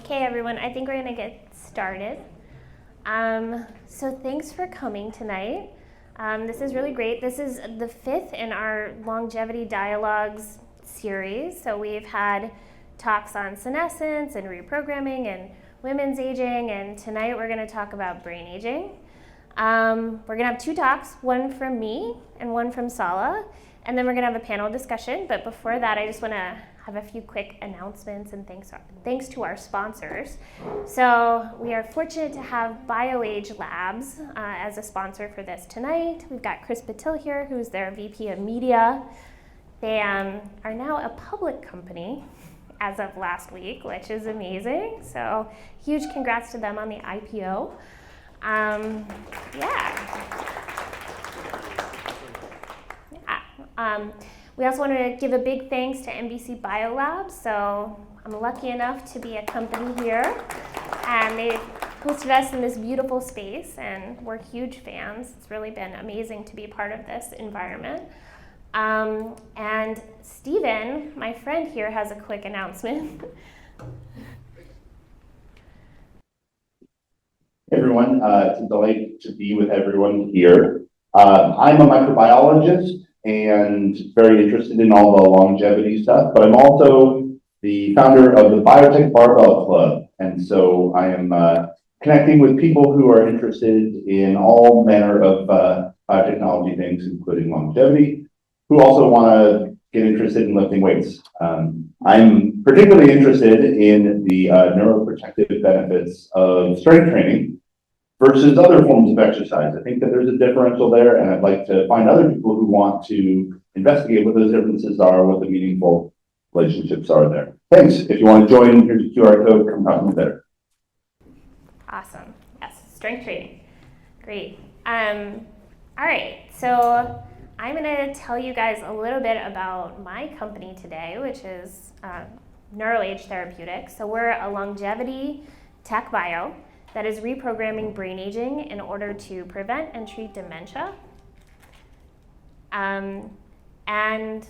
Okay, everyone, I think we're going to get started. So thanks for coming tonight. This is really great. This is the fifth in our Longevity Dialogues series. So we've had talks on senescence and reprogramming and women's aging, and tonight we're going to talk about brain aging. We're going to have two talks, one from me and one from Sala, and then we're going to have a panel discussion. But before that, I just want to have a few quick announcements and thanks to our sponsors. So we are fortunate to have BioAge Labs as a sponsor for this tonight. We've got Chris Patil here, who's their VP of Media. They are now a public company as of last week, which is amazing. So huge congrats to them on the IPO. We also want to give a big thanks to NBC Biolabs. So I'm lucky enough to be a company here, and they hosted us in this beautiful space, and we're huge fans. It's really been amazing to be part of this environment. And Stephen, my friend here, has a quick announcement. Hey everyone, it's a delight to be with everyone here. I'm a microbiologist and very interested in all the longevity stuff, but I'm also the founder of the Biotech Barbell Club. And so I am connecting with people who are interested in all manner of biotechnology things, including longevity, who also want to get interested in lifting weights. I'm particularly interested in the neuroprotective benefits of strength training versus other forms of exercise. I think that there's a differential there, and I'd like to find other people who want to investigate what those differences are, what the meaningful relationships are there. Thanks. If you want to join, here's a QR code. Come talk to me there. Awesome. Yes, strength training. Great. All right, so I'm going to tell you guys a little bit about my company today, which is NeuroAge Therapeutics. So we're a longevity tech bio that is reprogramming brain aging in order to prevent and treat dementia. And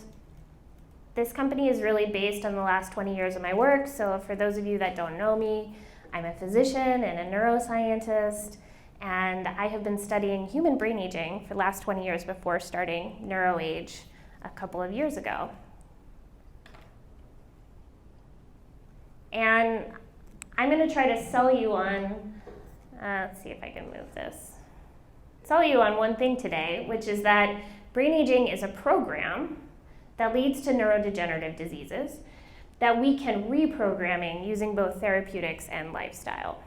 this company is really based on the last 20 years of my work. So for those of you that don't know me, I'm a physician and a neuroscientist, and I have been studying human brain aging for the last 20 years before starting NeuroAge a couple of years ago. And I'm going to try to sell you on, let's see if I can move this, sell you on one thing today, which is that brain aging is a program that leads to neurodegenerative diseases that we can reprogramming using both therapeutics and lifestyle.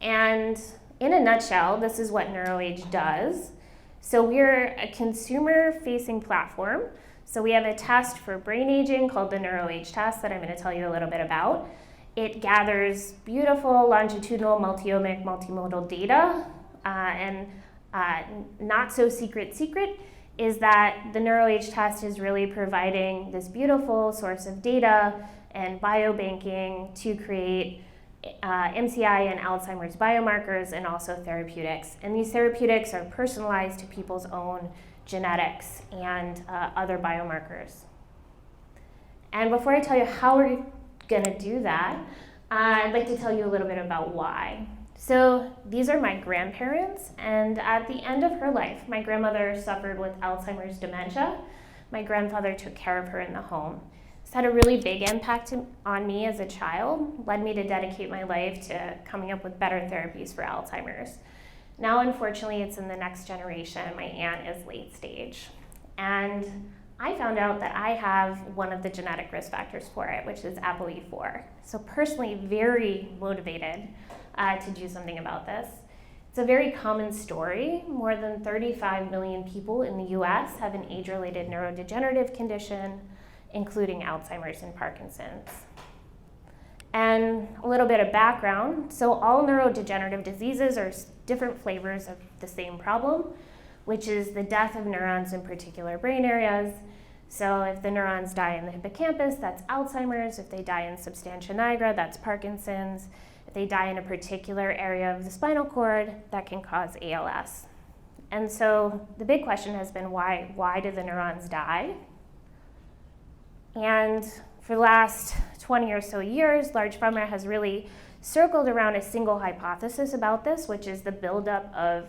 And in a nutshell, this is what NeuroAge does. So we're a consumer-facing platform. So we have a test for brain aging called the NeuroAge test that I'm going to tell you a little bit about. It gathers beautiful longitudinal multi-omic multimodal data, and not so secret is that the NeuroAge test is really providing this beautiful source of data and biobanking to create MCI and Alzheimer's biomarkers and also therapeutics. And these therapeutics are personalized to people's own genetics and other biomarkers. And before I tell you how we're going to do that, I'd like to tell you a little bit about why. So these are my grandparents, and at the end of her life, my grandmother suffered with Alzheimer's dementia. My grandfather took care of her in the home. This had a really big impact on me as a child, led me to dedicate my life to coming up with better therapies for Alzheimer's. Now, unfortunately, it's in the next generation. My aunt is late stage. And I found out that I have one of the genetic risk factors for it, which is ApoE4. So personally, very motivated to do something about this. It's a very common story. More than 35 million people in the US have an age-related neurodegenerative condition, including Alzheimer's and Parkinson's. And a little bit of background. So all neurodegenerative diseases are different flavors of the same problem, which is the death of neurons in particular brain areas. So if the neurons die in the hippocampus, that's Alzheimer's. If they die in substantia nigra, that's Parkinson's. If they die in a particular area of the spinal cord, that can cause ALS. And so the big question has been why do the neurons die? And for the last 20 or so years, large pharma has really circled around a single hypothesis about this, which is the buildup of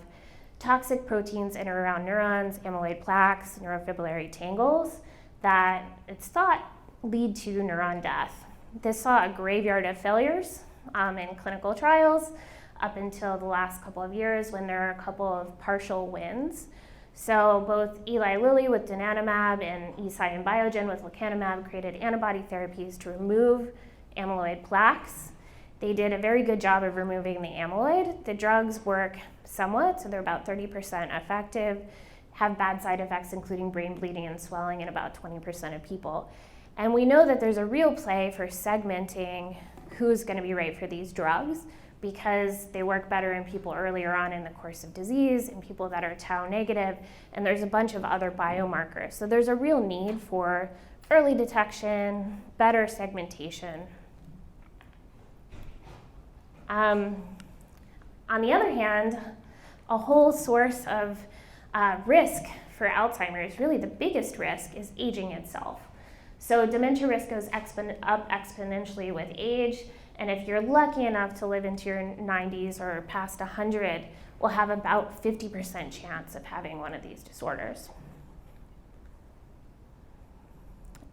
toxic proteins in or around neurons, amyloid plaques, neurofibrillary tangles, that it's thought lead to neuron death. This saw a graveyard of failures in clinical trials up until the last couple of years when there are a couple of partial wins. So both Eli Lilly with donanemab and Eisai and Biogen with lecanemab created antibody therapies to remove amyloid plaques. They did a very good job of removing the amyloid. The drugs work somewhat, so they're about 30% effective, have bad side effects including brain bleeding and swelling in about 20% of people. And we know that there's a real play for segmenting who's going to be right for these drugs because they work better in people earlier on in the course of disease, in people that are tau negative, and there's a bunch of other biomarkers. So there's a real need for early detection, better segmentation. On the other hand, a whole source of risk for Alzheimer's, really the biggest risk, is aging itself. So dementia risk goes up exponentially with age, and if you're lucky enough to live into your 90s or past 100, we'll have about 50% chance of having one of these disorders.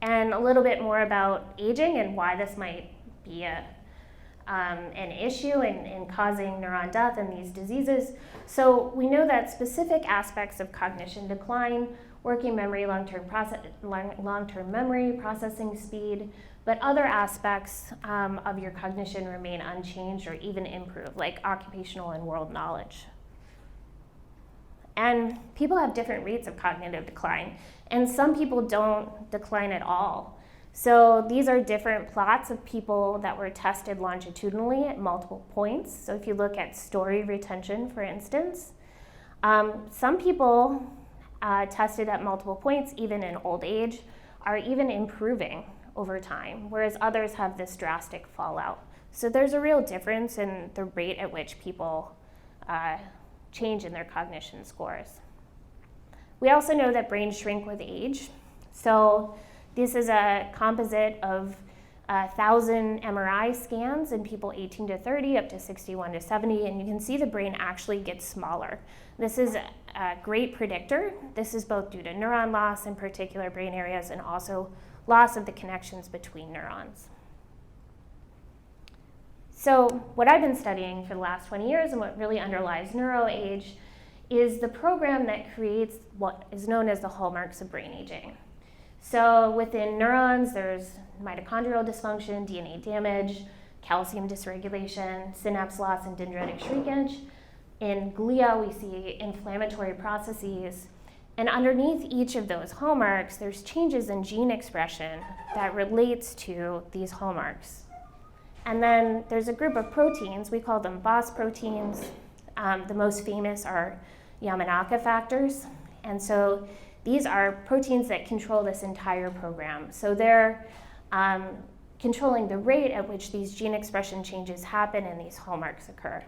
And a little bit more about aging and why this might be an issue in causing neuron death in these diseases. So we know that specific aspects of cognition decline, working memory, long-term memory, processing speed, but other aspects of your cognition remain unchanged or even improve, like occupational and world knowledge. And people have different rates of cognitive decline, and some people don't decline at all. So these are different plots of people that were tested longitudinally at multiple points. So if you look at story retention, for instance, some people tested at multiple points, even in old age, are even improving over time, whereas others have this drastic fallout. So there's a real difference in the rate at which people change in their cognition scores. We also know that brains shrink with age. So this is a composite of 1,000 MRI scans in people 18 to 30 up to 61 to 70, and you can see the brain actually gets smaller. This is a great predictor. This is both due to neuron loss in particular brain areas and also loss of the connections between neurons. So what I've been studying for the last 20 years and what really underlies neuroage is the program that creates what is known as the hallmarks of brain aging. So within neurons, there's mitochondrial dysfunction, DNA damage, calcium dysregulation, synapse loss, and dendritic shrinkage. In glia, we see inflammatory processes. And underneath each of those hallmarks, there's changes in gene expression that relates to these hallmarks. And then there's a group of proteins, we call them BOS proteins. The most famous are Yamanaka factors. And so these are proteins that control this entire program. So they're controlling the rate at which these gene expression changes happen and these hallmarks occur.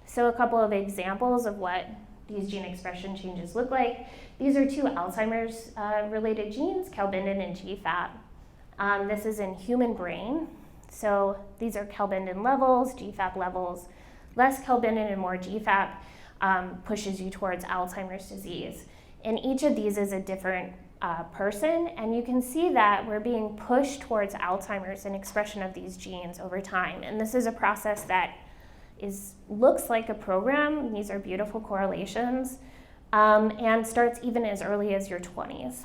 So a couple of examples of what these gene expression changes look like. These are two Alzheimer's related genes, calbindin and GFAP. This is in human brain. So these are calbindin levels, GFAP levels. Less calbindin and more GFAP pushes you towards Alzheimer's disease. And each of these is a different person, and you can see that we're being pushed towards Alzheimer's and expression of these genes over time. And this is a process that looks like a program. These are beautiful correlations, and starts even as early as your 20s.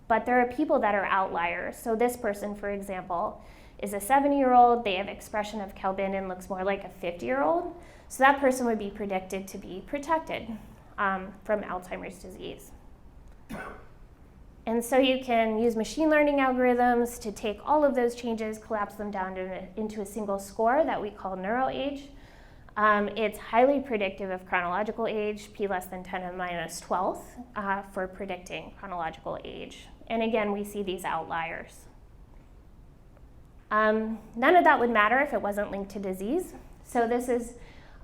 But there are people that are outliers. So this person, for example, is a 70-year-old. They have expression of calbindin, looks more like a 50-year-old. So that person would be predicted to be protected from Alzheimer's disease. And so you can use machine learning algorithms to take all of those changes, collapse them down into a single score that we call neuroage. It's highly predictive of chronological age, p less than 10 to the minus 12th for predicting chronological age. And again, we see these outliers. None of that would matter if it wasn't linked to disease. So this is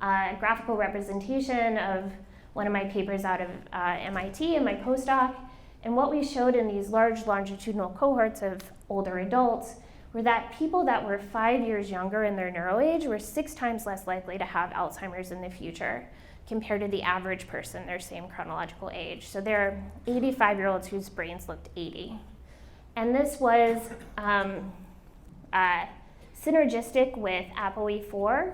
a graphical representation of one of my papers out of MIT in my postdoc. And what we showed in these large longitudinal cohorts of older adults were that people that were 5 years younger in their neuroage were 6 times less likely to have Alzheimer's in the future compared to the average person their same chronological age. So there are 85-year-olds whose brains looked 80. And this was synergistic with ApoE4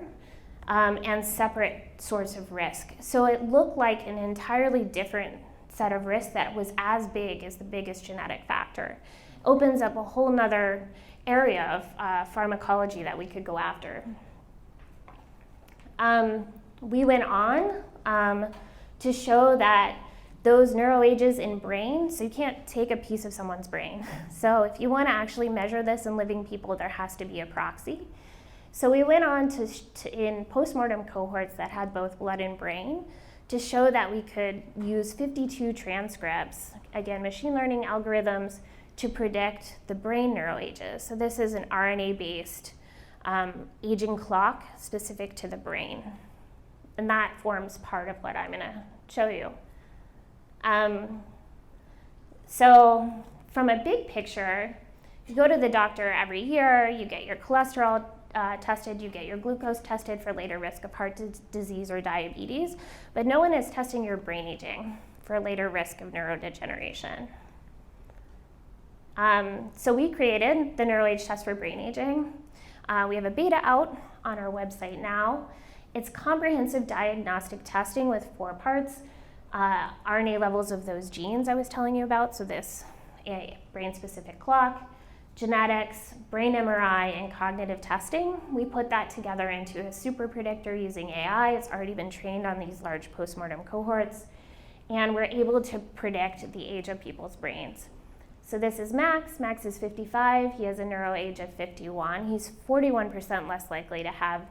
and separate sorts of risk. So it looked like an entirely different set of risks that was as big as the biggest genetic factor. Opens up a whole nother area of pharmacology that we could go after. We went on to show that those neuroages in brain, so you can't take a piece of someone's brain. So if you want to actually measure this in living people, there has to be a proxy. So we went on to in postmortem cohorts that had both blood and brain, to show that we could use 52 transcripts, again, machine learning algorithms, to predict the brain neuroages. So this is an RNA-based aging clock specific to the brain. And that forms part of what I'm gonna show you. So from a big picture, you go to the doctor every year, you get your cholesterol tested, you get your glucose tested for later risk of heart disease or diabetes, but no one is testing your brain aging for later risk of neurodegeneration. So we created the NeuroAge test for brain aging. We have a beta out on our website now. It's comprehensive diagnostic testing with 4 parts. RNA levels of those genes I was telling you about, so this brain-specific clock, genetics, brain MRI, and cognitive testing. We put that together into a super predictor using AI. It's already been trained on these large postmortem cohorts, and we're able to predict the age of people's brains. So this is Max. Max is 55. He has a neuroage of 51. He's 41% less likely to have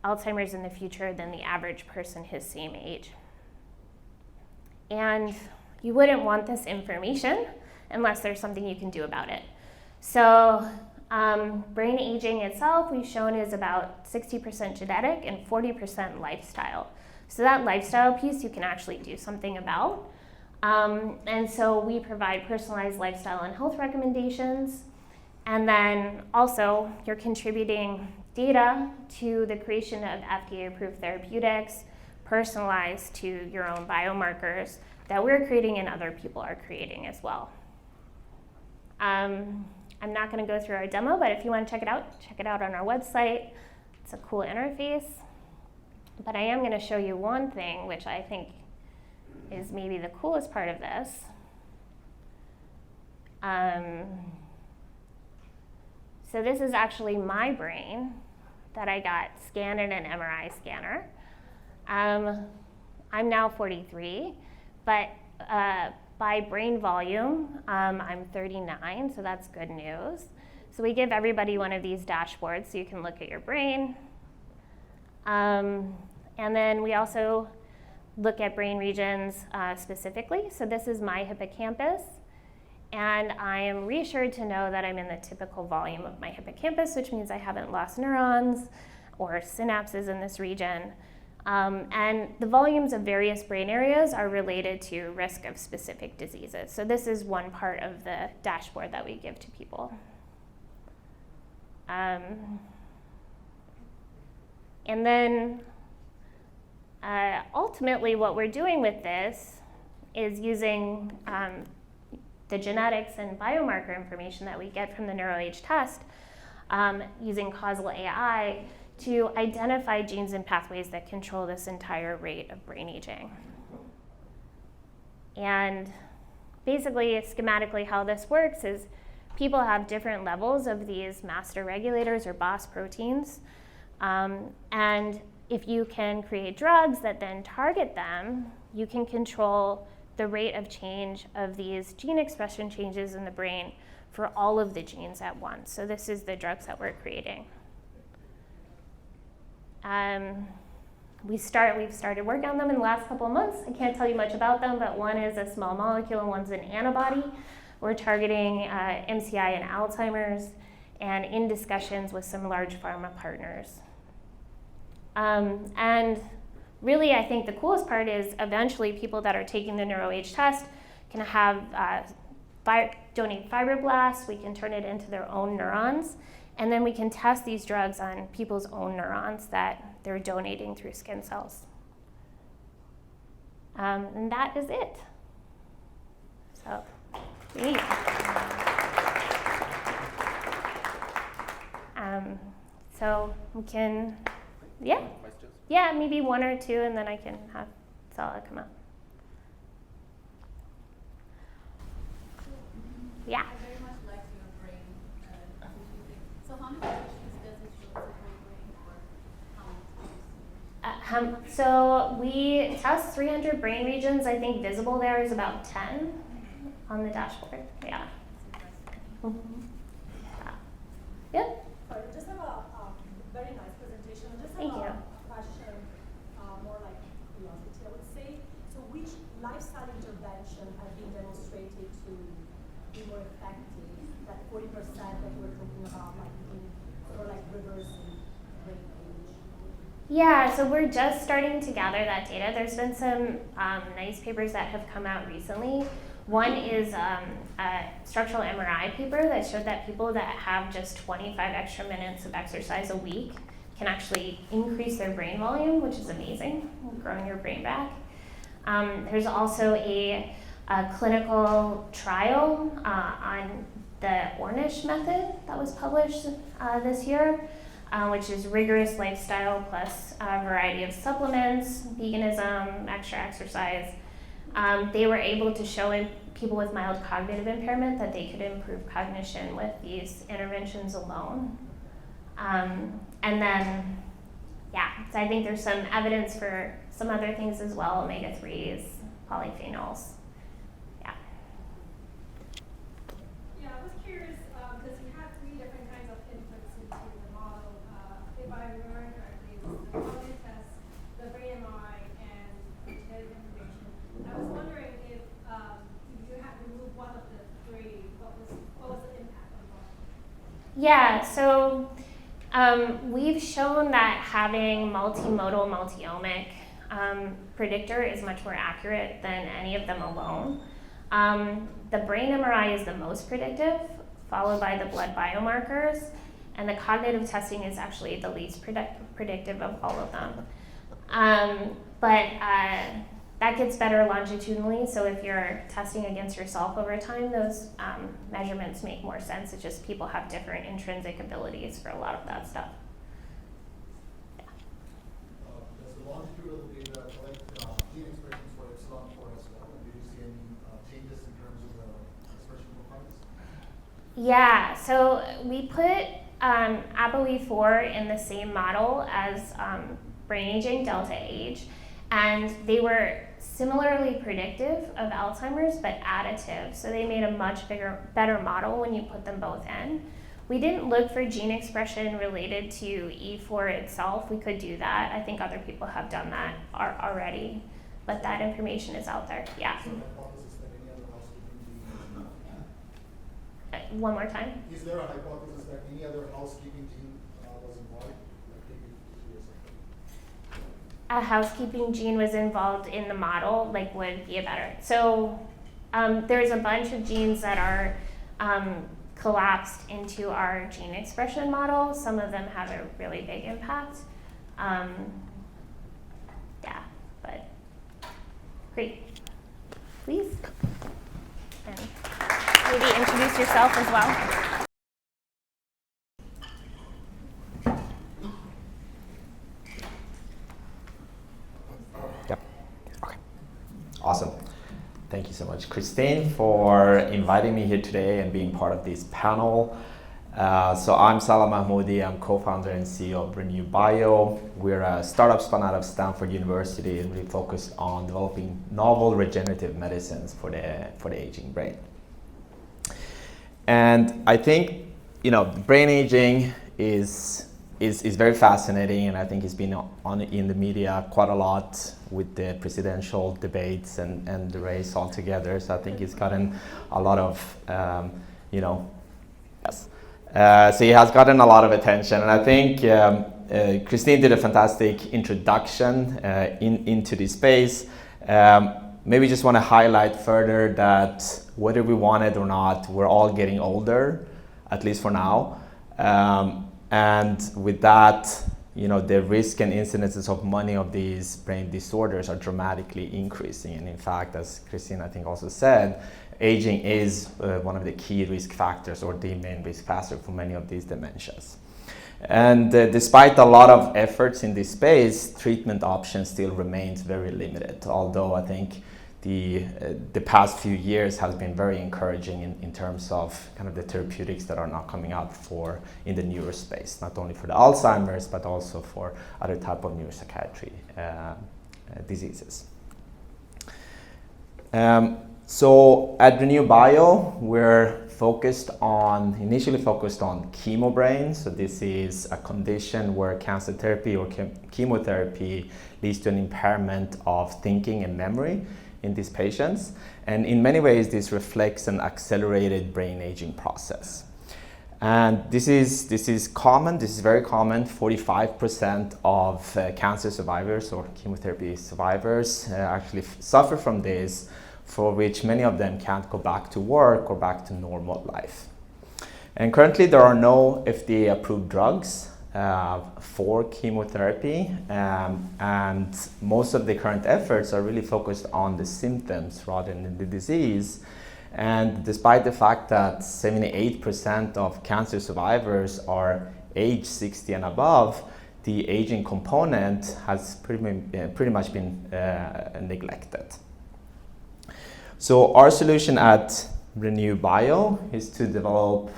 Alzheimer's in the future than the average person his same age. And you wouldn't want this information unless there's something you can do about it. So brain aging itself, we've shown, is about 60% genetic and 40% lifestyle. So that lifestyle piece you can actually do something about. And so we provide personalized lifestyle and health recommendations. And then also you're contributing data to the creation of FDA-approved therapeutics, personalized to your own biomarkers that we're creating and other people are creating as well. I'm not going to go through our demo, but if you want to check it out on our website. It's a cool interface. But I am going to show you one thing, which I think is maybe the coolest part of this. So this is actually my brain that I got scanned in an MRI scanner. I'm now 43, but by brain volume, I'm 39, so that's good news. So we give everybody one of these dashboards so you can look at your brain. And then we also look at brain regions specifically. So this is my hippocampus. And I am reassured to know that I'm in the typical volume of my hippocampus, which means I haven't lost neurons or synapses in this region. And the volumes of various brain areas are related to risk of specific diseases. So this is one part of the dashboard that we give to people. And then ultimately what we're doing with this is using the genetics and biomarker information that we get from the NeuroAge test, using causal AI to identify genes and pathways that control this entire rate of brain aging. And basically, schematically, how this works is people have different levels of these master regulators or BOS proteins. And if you can create drugs that then target them, you can control the rate of change of these gene expression changes in the brain for all of the genes at once. So this is the drugs that we're creating. We've started working on them in the last couple of months. I can't tell you much about them, but one is a small molecule and one's an antibody. We're targeting MCI and Alzheimer's, and in discussions with some large pharma partners. And really, I think the coolest part is eventually people that are taking the NeuroAge test can have donate fibroblasts, we can turn it into their own neurons, and then we can test these drugs on people's own neurons that they're donating through skin cells. And that is it. So, neat. So we can, Questions? yeah, maybe one or two, and then I can have Sala come up. Yeah. I very much like your brain tissue thing. So how many tissues does it show as a whole brain, or how many tissues? So we test 300 brain regions. I think visible there is about 10 on the dashboard. Yeah. Mhm. Yeah. Sorry, I just have a very nice presentation. I just have Thank you. a question, more like curiosity, I would say. So which lifestyle intervention have been demonstrated to be more effective? That 40% that you were talking about, like reversing brain age? Yeah, so we're just starting to gather that data. There's been some nice papers that have come out recently. One is a structural MRI paper that showed that people that have just 25 extra minutes of exercise a week can actually increase their brain volume, which is amazing, growing your brain back. There's also a clinical trial on the Ornish method that was published this year, which is rigorous lifestyle plus a variety of supplements, veganism, extra exercise. They were able to show in people with mild cognitive impairment that they could improve cognition with these interventions alone. And then, yeah, so I think there's some evidence for some other things as well, omega-3s, polyphenols. Yeah. Yeah, I was curious, because you have 3 different kinds of inputs into the model. If I remember correctly, it was the cognitive test, the brain MRI, and the genetic information. I was wondering if you had removed one of the 3, what was the impact on that? Yeah, so we've shown that having multimodal, multi-omic predictor is much more accurate than any of them alone. The brain MRI is the most predictive, followed by the blood biomarkers, and the cognitive testing is actually the least predictive of all of them. But that gets better longitudinally, so if you're testing against yourself over time, those measurements make more sense. It's just people have different intrinsic abilities for a lot of that stuff. Does the longitudinal data collect gene expressions for epsilon-4 as well? Do you see any changes in terms of the expression profiles? Yeah, so we put ApoE4 in the same model as brain aging, delta age, and they were similarly predictive of Alzheimer's, but additive. So they made a much better model when you put them both in. We didn't look for gene expression related to E4 itself. We could do that. I think other people have done that already, but that information is out there. Yeah. So hypothesis that any other housekeeping gene One more time. is there a hypothesis that any other housekeeping gene was involved, like maybe or something? A housekeeping gene was involved in the model, like would be a better. So there's a bunch of genes that are collapsed into our gene expression model. Some of them have a really big impact. Yeah, but great. Please. And maybe introduce yourself as well. Yep. Okay. Awesome. Thank you so much, Christine, for inviting me here today and being part of this panel. So I'm Salah Mahmoudi. I'm co-founder and CEO of Renew Bio. We're a startup spun out of Stanford University and we focus on developing novel regenerative medicines for the aging brain. And I think, brain aging is very fascinating, and I think it's been in the media quite a lot with the presidential debates and the race altogether. So I think it's gotten a lot of, yes. So it has gotten a lot of attention, and I think Christine did a fantastic introduction into this space. maybe just want to highlight further that whether we want it or not, we're all getting older, at least for now. And with that, the risk and incidences of many of these brain disorders are dramatically increasing. And in fact, as Christine, I think, also said, aging is one of the key risk factors, or the main risk factor for many of these dementias. And despite a lot of efforts in this space, treatment options still remains very limited, although I think the past few years has been very encouraging in terms of kind of the therapeutics that are now coming out in the neuro space, not only for the Alzheimer's, but also for other type of neuropsychiatry diseases. So at Renew Bio, we're initially focused on chemobrain. So this is a condition where cancer therapy or chemotherapy leads to an impairment of thinking and memory in these patients. And in many ways, this reflects an accelerated brain aging process. And this is common, this is very common. 45% of cancer survivors or chemotherapy survivors actually suffer from this, for which many of them can't go back to work or back to normal life. And currently there are no FDA-approved drugs for chemotherapy, and most of the current efforts are really focused on the symptoms rather than the disease. And despite the fact that 78% of cancer survivors are age 60 and above, the aging component has pretty much been neglected. So our solution at Renew Bio is to develop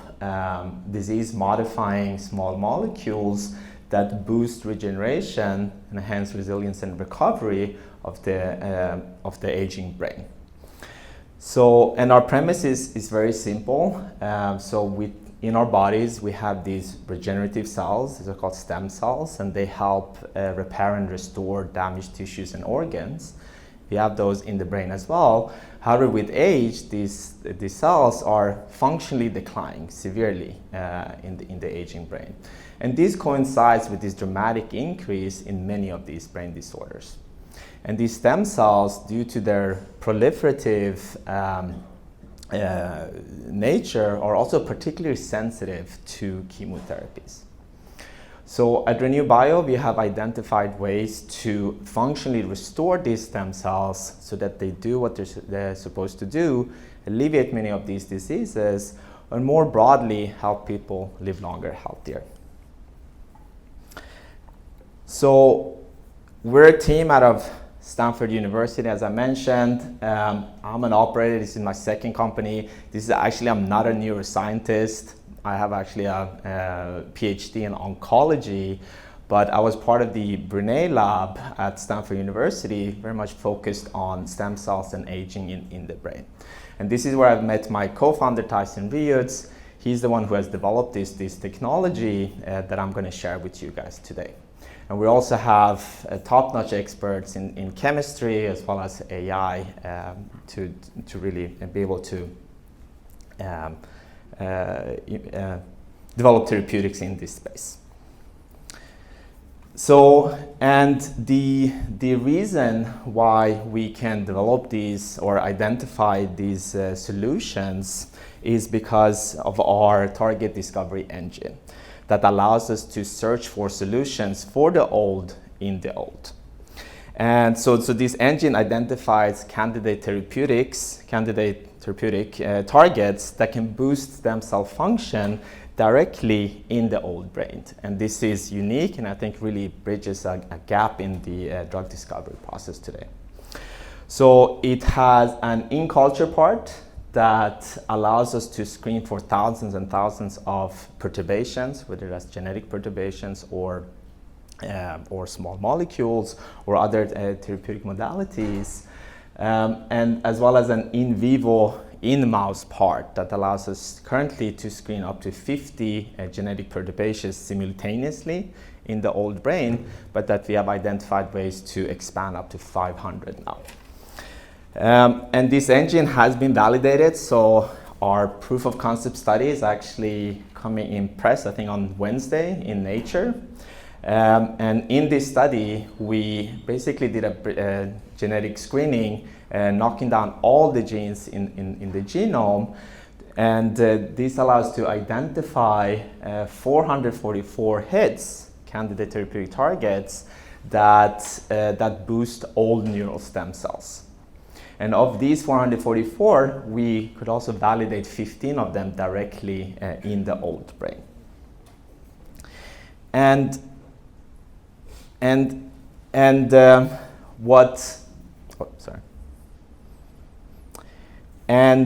disease-modifying small molecules that boost regeneration and enhance resilience and recovery of the aging brain. So, and our premise is very simple. In our bodies, we have these regenerative cells. These are called stem cells, and they help repair and restore damaged tissues and organs. We have those in the brain as well. However, with age, these cells are functionally declining severely in the aging brain. And this coincides with this dramatic increase in many of these brain disorders. And these stem cells, due to their proliferative nature, are also particularly sensitive to chemotherapies. So at Renew Bio, we have identified ways to functionally restore these stem cells so that they do what they're supposed to do, alleviate many of these diseases, and more broadly, help people live longer, healthier. So we're a team out of Stanford University, as I mentioned. I'm an operator. This is my second company. I'm not a neuroscientist. I have actually a PhD in oncology, but I was part of the Brunei lab at Stanford University, very much focused on stem cells and aging in the brain. And this is where I've met my co-founder, Tyson Riutes. He's the one who has developed this technology that I'm going to share with you guys today. And we also have top-notch experts in chemistry as well as AI to really be able to develop therapeutics in this space. So, and the reason why we can develop these or identify these solutions is because of our target discovery engine that allows us to search for solutions for the old in the old. And so this engine identifies candidate therapeutic targets that can boost stem cell function directly in the old brain. And this is unique, and I think really bridges a gap in the drug discovery process today. So it has an in-culture part that allows us to screen for thousands and thousands of perturbations, whether that's genetic perturbations or small molecules or other therapeutic modalities, and as well as an in vivo in-mouse part that allows us currently to screen up to 50 genetic perturbations simultaneously in the old brain, but that we have identified ways to expand up to 500 now. And this engine has been validated, so our proof of concept study is actually coming in press, I think on Wednesday in Nature. And in this study, we basically did a genetic screening, knocking down all the genes in the genome. And this allows to identify 444 hits, candidate therapeutic targets, that boost old neural stem cells. And of these 444, we could also validate 15 of them directly in the old brain. And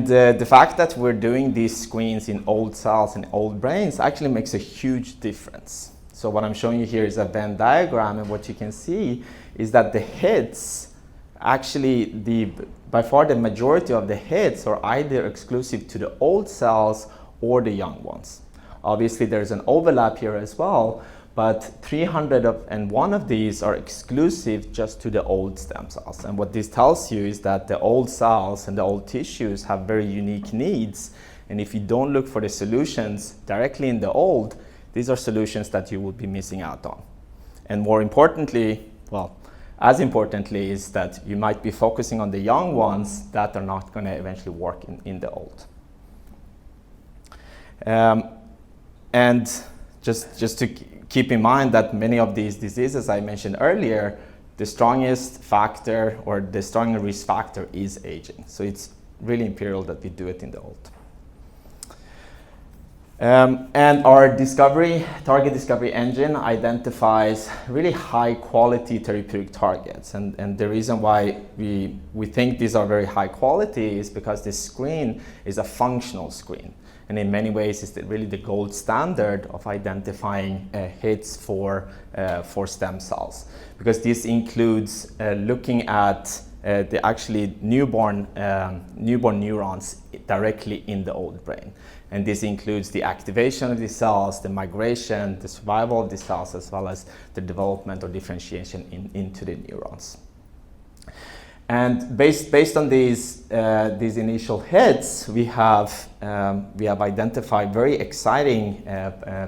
the fact that we're doing these screens in old cells and old brains actually makes a huge difference. So what I'm showing you here is a Venn diagram, and what you can see is that the hits, actually by far the majority of the hits are either exclusive to the old cells or the young ones. Obviously there's an overlap here as well, but 301 of these are exclusive just to the old stem cells. And what this tells you is that the old cells and the old tissues have very unique needs. And if you don't look for the solutions directly in the old, these are solutions that you will be missing out on. And more importantly, well, as importantly, is that you might be focusing on the young ones that are not going to eventually work in the old. And just to keep in mind that many of these diseases I mentioned earlier, the strongest factor or the strongest risk factor is aging. So it's really imperial that we do it in the old. And our target discovery engine identifies really high quality therapeutic targets. And the reason why we think these are very high quality is because this screen is a functional screen. And in many ways, it's really the gold standard of identifying hits for stem cells. Because this includes looking at the actually newborn neurons directly in the old brain. And this includes the activation of these cells, the migration, the survival of these cells, as well as the development or differentiation into the neurons. And based on these initial hits, we have identified very exciting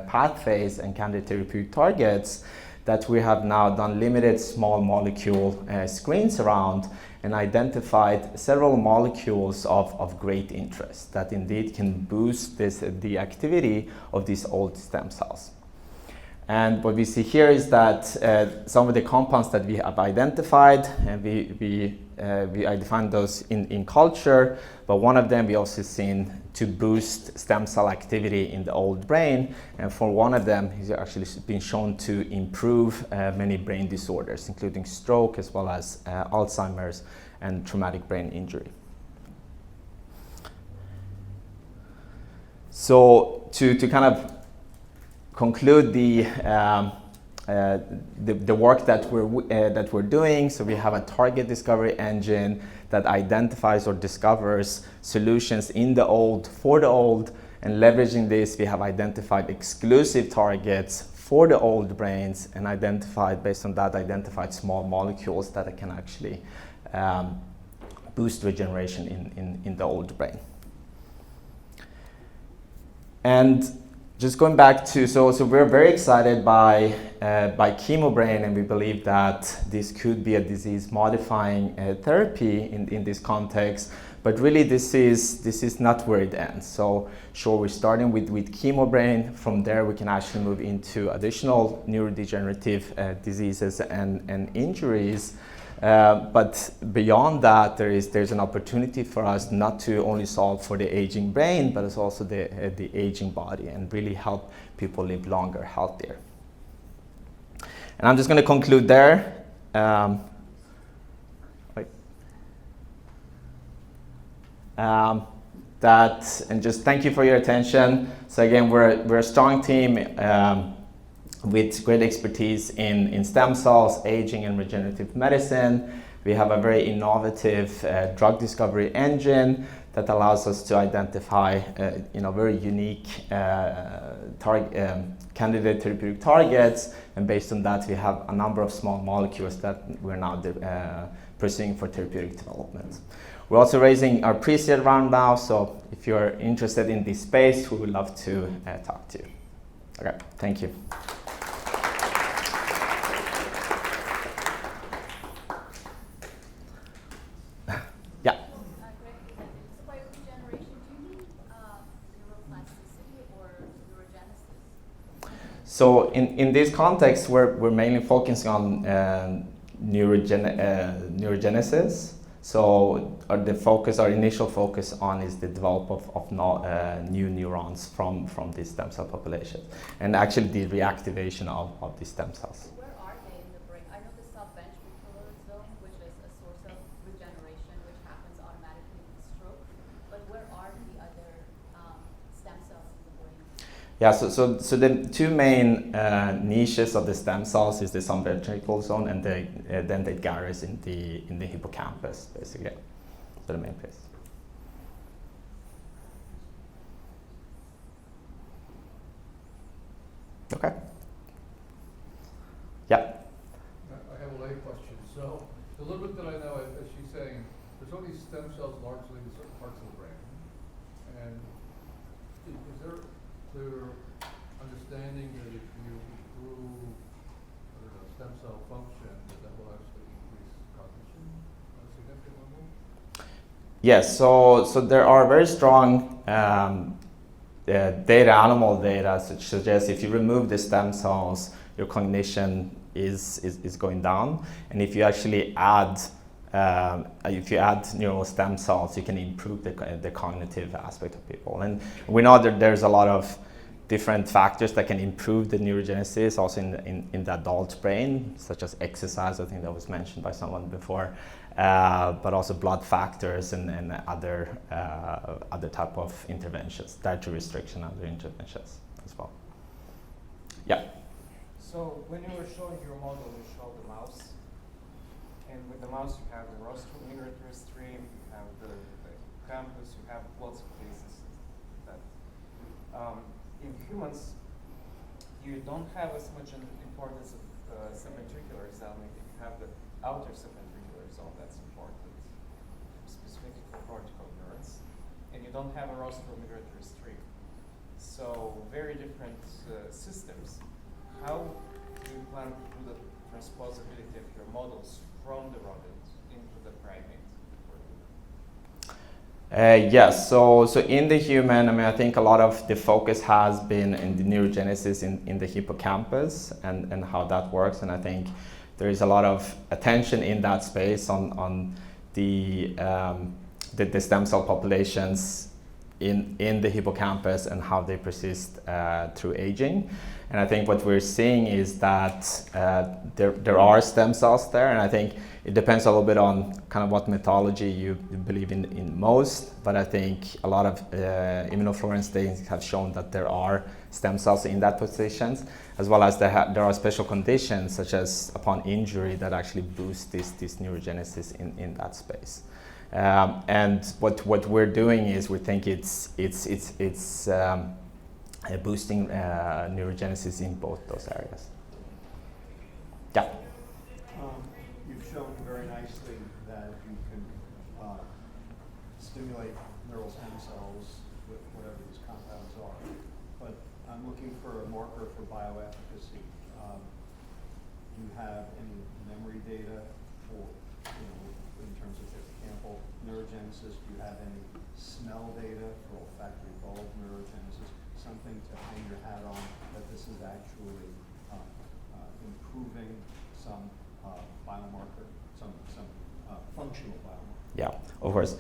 pathways and candidate therapeutic targets that we have now done limited small molecule screens around, and identified several molecules of great interest that indeed can boost the activity of these old stem cells. And what we see here is that some of the compounds that we have identified, and we defined those in culture, but one of them we also seen to boost stem cell activity in the old brain, and for one of them he's actually been shown to improve many brain disorders, including stroke as well as Alzheimer's and traumatic brain injury. So to kind of conclude the work that we're doing. So we have a target discovery engine that identifies or discovers solutions in the old for the old, and leveraging this, we have identified exclusive targets for the old brains, and based on that, identified small molecules that can actually boost regeneration in the old brain. And just going back to, so we're very excited by ChemoBrain, and we believe that this could be a disease-modifying therapy in this context. But really, this is not where it ends. So sure, we're starting with ChemoBrain. From there, we can actually move into additional neurodegenerative diseases and injuries. But beyond that, there's an opportunity for us not to only solve for the aging brain, but it's also the aging body, and really help people live longer, healthier. And I'm just going to conclude there. And just thank you for your attention. So again, we're a strong team with great expertise in stem cells, aging, and regenerative medicine. We have a very innovative drug discovery engine that allows us to identify very unique candidate therapeutic targets, and based on that, we have a number of small molecules that we're now pursuing for therapeutic development. We're also raising our pre-seed round now, so if you're interested in this space, we would love to talk to you. Okay, thank you. So in this context, we're mainly focusing on neurogenesis. So our initial focus on is the development of new neurons from these stem cell populations, and actually the reactivation of these stem cells. Where are they in the brain? I know the subventricular zone, which is a source of regeneration, which happens automatically in stroke. But where are the other stem cells in the brain? Yeah, so the two main niches of the stem cells is the subventricular zone and then the gyrus in the hippocampus, basically. So the main place. Okay. Yeah. I have a lay question. So, the little bit that I know, as she's saying, there's only stem cells largely in certain parts of the brain. And is there clear understanding that if you improve, I don't know, stem cell function, that will actually increase cognition on a significant level? Yes, so there are very strong animal data which suggests if you remove the stem cells, your cognition is going down, and if you actually add neural stem cells, you can improve the cognitive aspect of people. And we know that there's a lot of different factors that can improve the neurogenesis also in the adult brain, such as exercise. I think that was mentioned by someone before, but also blood factors and other type of interventions, dietary restriction, other interventions as well. Yeah. So when you were showing your model, you showed the mouse, and with the mouse you have the rostral migratory stream, you have the hippocampus, you have lots of places that in humans you don't have as much an importance of subventricular zone. You have the outer subventricular zone that's important, specifically for cortical neurons, and you don't have a rostral migratory stream. So very different systems. How do you plan to do the transposability of your models from the rodent into the primate? Yes, so in the human, I mean, I think a lot of the focus has been in the neurogenesis in the hippocampus and how that works, and I think there is a lot of attention in that space on the stem cell populations in the hippocampus and how they persist through aging. And I think what we're seeing is that there are stem cells there, and I think it depends a little bit on kind of what methodology you believe in most, but I think a lot of immunofluorescence studies have shown that there are stem cells in that positions, as well as there are special conditions such as upon injury that actually boost this neurogenesis in that space. And what we're doing is we think it's boosting neurogenesis in both those areas. Yeah. You've shown very nicely that you can stimulate neural stem cells with whatever these compounds are, but I'm looking for a marker for bioefficacy. Do you have any memory data for, in terms of hippocampal neurogenesis? Do you have any smell data for olfactory bulb neurogenesis? Something to hang your hat on that this is actually improving some biomarker, some functional biomarker. Yeah, of course.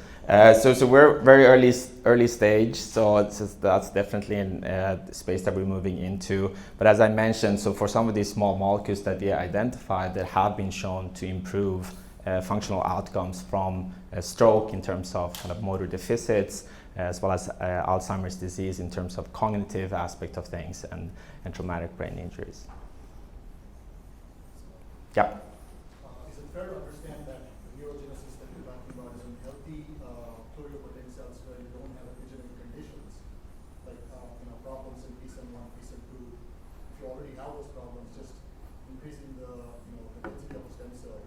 So we're very early stage, so that's definitely a space that we're moving into. But as I mentioned, so for some of these small molecules that we identified that have been shown to improve functional outcomes from stroke in terms of kind of motor deficits, as well as Alzheimer's disease in terms of cognitive aspect of things and traumatic brain injuries. Yeah. Is it fair to understand that the neurogenesis that you're talking about is in healthy pluripotent cells where you don't have epigenetic conditions, like problems in PSEN1, PSEN2? If you already have those problems, just increasing the density of a stem cell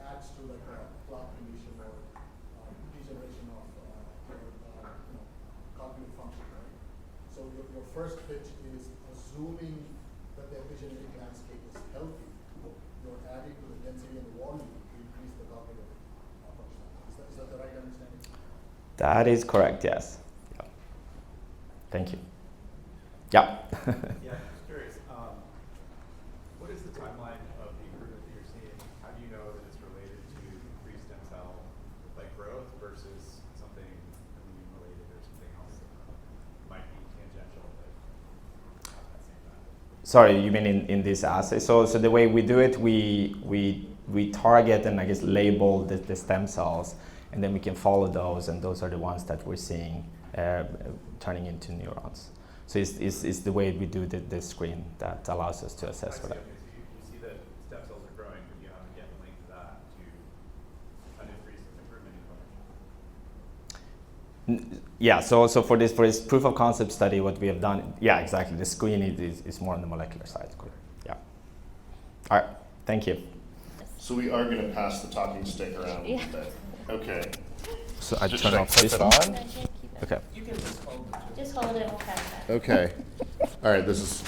adds to like a clot condition or degeneration of cognitive function, right? So your first pitch is assuming that the epigenetic landscape is healthy. You're adding to the density and the volume to increase the cognitive function. Is that the right understanding? That is correct, yes. Yeah. Thank you. Yeah. Yeah, just curious. Sorry, you mean in this assay? So the way we do it, we target and I guess label the stem cells, and then we can follow those, and those are the ones that we're seeing turning into neurons. So it's the way we do the screen that allows us to assess for that. You see that stem cells are growing, but you haven't yet linked that to an increased improvement in function. Yeah, so for this proof of concept study, what we have done, yeah, exactly. The screen is more on the molecular side. Yeah. All right. Thank you. So we are going to pass the talking stick around a little bit. Okay. So I Should turn I off flip this it one. on? Okay. You can just hold it. Just hold it, we'll pass that. Okay. All right, this is,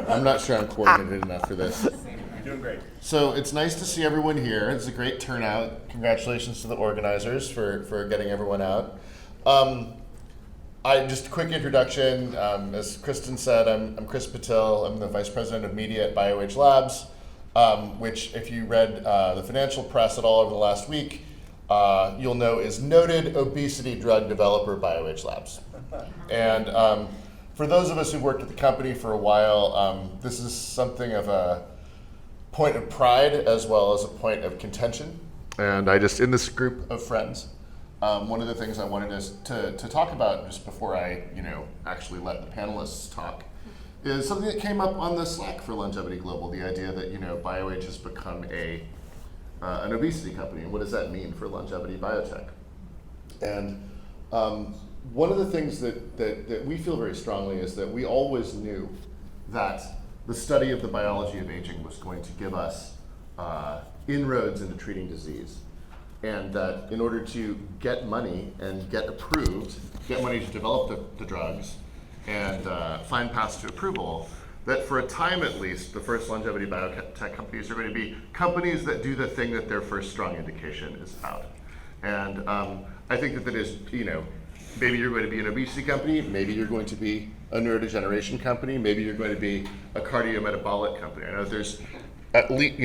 I'm not sure I'm coordinated enough for this. You're doing great. So it's nice to see everyone here. It's a great turnout. Congratulations to the organizers for getting everyone out. Just a quick introduction. As Kristen said, I'm Chris Patil. I'm the Vice President of Media at BioAge Labs, which if you read the financial press at all over the last week, you'll know is noted obesity drug developer BioAge Labs. And for those of us who've worked at the company for a while, this is something of a point of pride as well as a point of contention. And in this group of friends, one of the things I wanted us to talk about just before I, actually let the panelists talk is something that came up on the Slack for Longevity Global, the idea that, BioAge has become an obesity company, and what does that mean for longevity biotech? And one of the things that we feel very strongly is that we always knew that the study of the biology of aging was going to give us inroads into treating disease. And that in order to get money and get money to develop the drugs and find paths to approval, that for a time at least, the first longevity biotech companies are going to be companies that do the thing that their first strong indication is about. And I think that is, maybe you're going to be an obesity company, maybe you're going to be a neurodegeneration company, maybe you're going to be a cardiometabolic company. I know there's at least,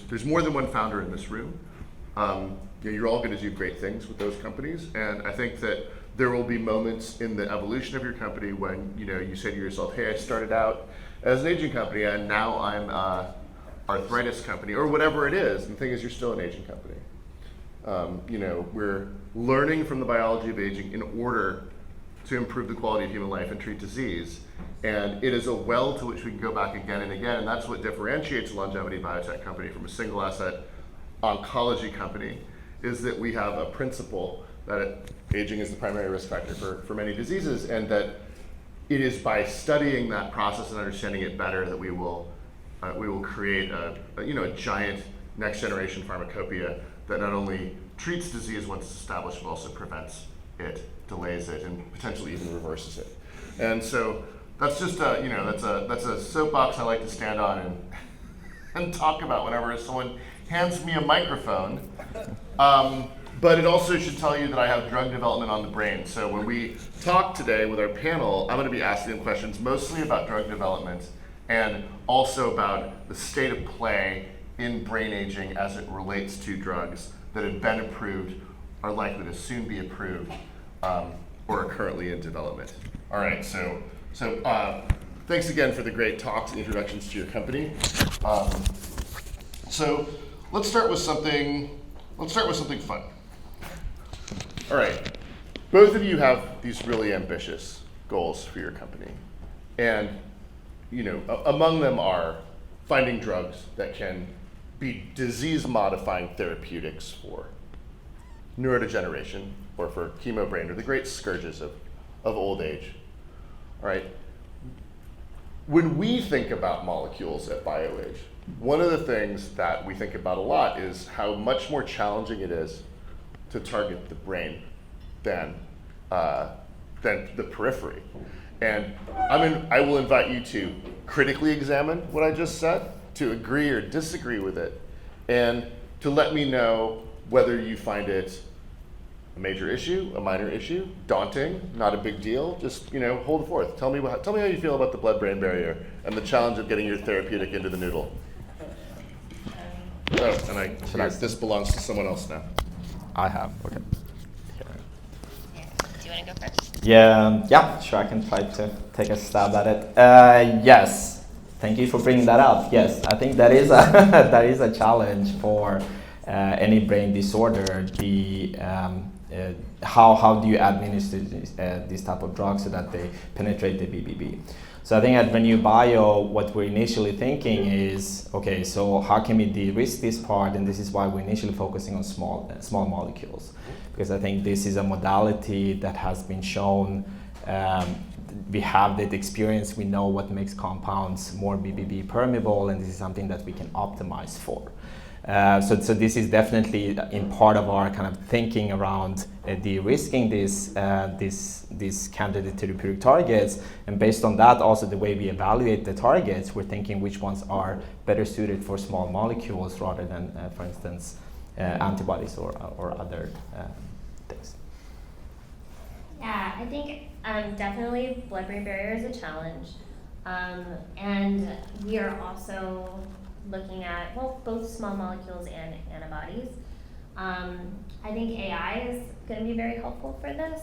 there's more than one founder in this room. You're all going to do great things with those companies, and I think that there will be moments in the evolution of your company when you say to yourself, "Hey, I started out as an aging company, and now I'm an arthritis company," or whatever it is. And the thing is, you're still an aging company. We're learning from the biology of aging in order to improve the quality of human life and treat disease, and it is a well to which we can go back again and again, and that's what differentiates a longevity biotech company from a single asset oncology company. Is that we have a principle that aging is the primary risk factor for many diseases, and that it is by studying that process and understanding it better that we will create a giant next generation pharmacopoeia that not only treats disease once it's established, but also prevents it, delays it, and potentially even reverses it. And so that's just that's a soapbox I like to stand on and talk about whenever someone hands me a microphone. But it also should tell you that I have drug development on the brain. So when we talk today with our panel, I'm going to be asking them questions mostly about drug development and also about the state of play in brain aging as it relates to drugs that have been approved, are likely to soon be approved, or are currently in development. All right, so thanks again for the great talks and introductions to your company. So let's start with something fun. All right, both of you have these really ambitious goals for your company. And, among them are finding drugs that can be disease-modifying therapeutics for neurodegeneration or for chemobrain, or the great scourges of old age. All right, when we think about molecules at BioAge, one of the things that we think about a lot is how much more challenging it is to target the brain than the periphery. And I will invite you to critically examine what I just said, to agree or disagree with it, and to let me know whether you find it a major issue, a minor issue, daunting, not a big deal. Just hold it forth. Tell me how you feel about the blood-brain barrier and the challenge of getting your therapeutic into the noodle. This belongs to someone else now. I have. Okay. Do you want to go first? Yeah, sure. I can try to take a stab at it. Yes, Thank you for bringing that up. Yes, I think that is a that is a challenge for any brain disorder. How do you administer this type of drugs so that they penetrate the BBB? So I think at Renew Bio, what we're initially thinking is, okay, so how can we de-risk this part? And this is why we're initially focusing on small molecules, because I think this is a modality that has been shown. We have that experience. We know what makes compounds more BBB permeable, and this is something that we can optimize for. So this is definitely in part of our kind of thinking around de-risking this candidate therapeutic targets, and based on that, also the way we evaluate the targets, we're thinking which ones are better suited for small molecules rather than, for instance, antibodies or other things. Yeah, I think definitely blood-brain barrier is a challenge, and we are also looking at, well, both small molecules and antibodies. I think AI is going to be very helpful for this.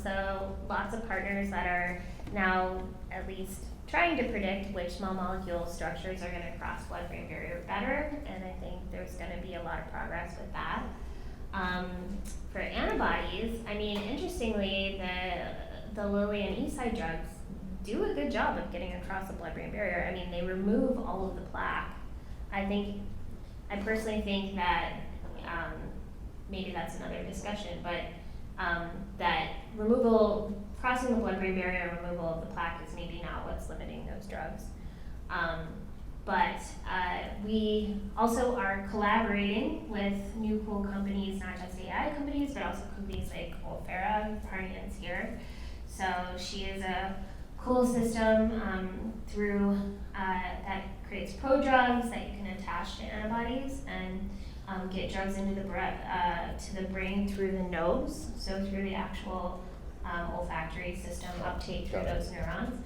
So lots of partners that are now at least trying to predict which small molecule structures are going to cross blood-brain barrier better, and I think there's going to be a lot of progress with that. For antibodies, I mean, interestingly, the Lilly and Eisai drugs do a good job of getting across the blood-brain barrier. I mean, they remove all of the plaque. I personally think that, maybe that's another discussion, but that crossing the blood-brain barrier and removal of the plaque is maybe not what's limiting those drugs. But we also are collaborating with new cool companies, not just AI companies, but also companies like Olfera. Parnian's here. So she is a cool system that creates prodrugs that you can attach to antibodies and get drugs into to the brain through the nose, so through the actual olfactory system uptake through those neurons.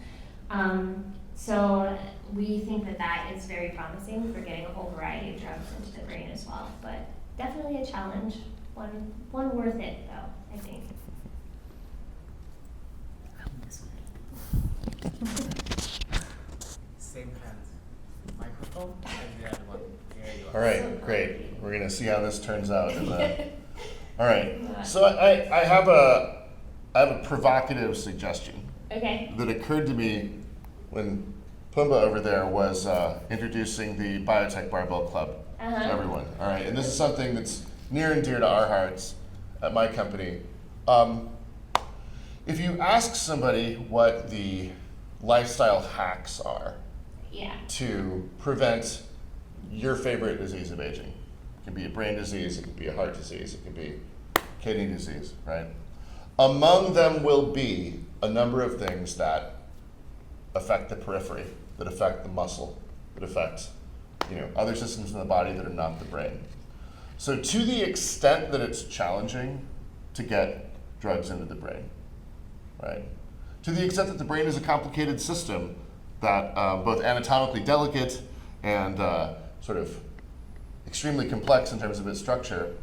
So we think that is very promising for getting a whole variety of drugs into the brain as well. But definitely a challenge, one worth it though, I think. Same hand. Microphone and the other one. There you are. All right, great. We're gonna see how this turns out. All right. So I have a provocative suggestion. Okay. That occurred to me when Pumba over there was introducing the Biotech Barbell Club to everyone. All right, and this is something that's near and dear to our hearts at my company. If you ask somebody what the lifestyle hacks are to prevent your favorite disease of aging, it can be a brain disease, it can be a heart disease, it can be kidney disease, right? Among them will be a number of things that affect the periphery, that affect the muscle, that affect other systems in the body that are not the brain. So to the extent that it's challenging to get drugs into the brain, right? To the extent that the brain is a complicated system that both anatomically delicate and sort of extremely complex in terms of its structure,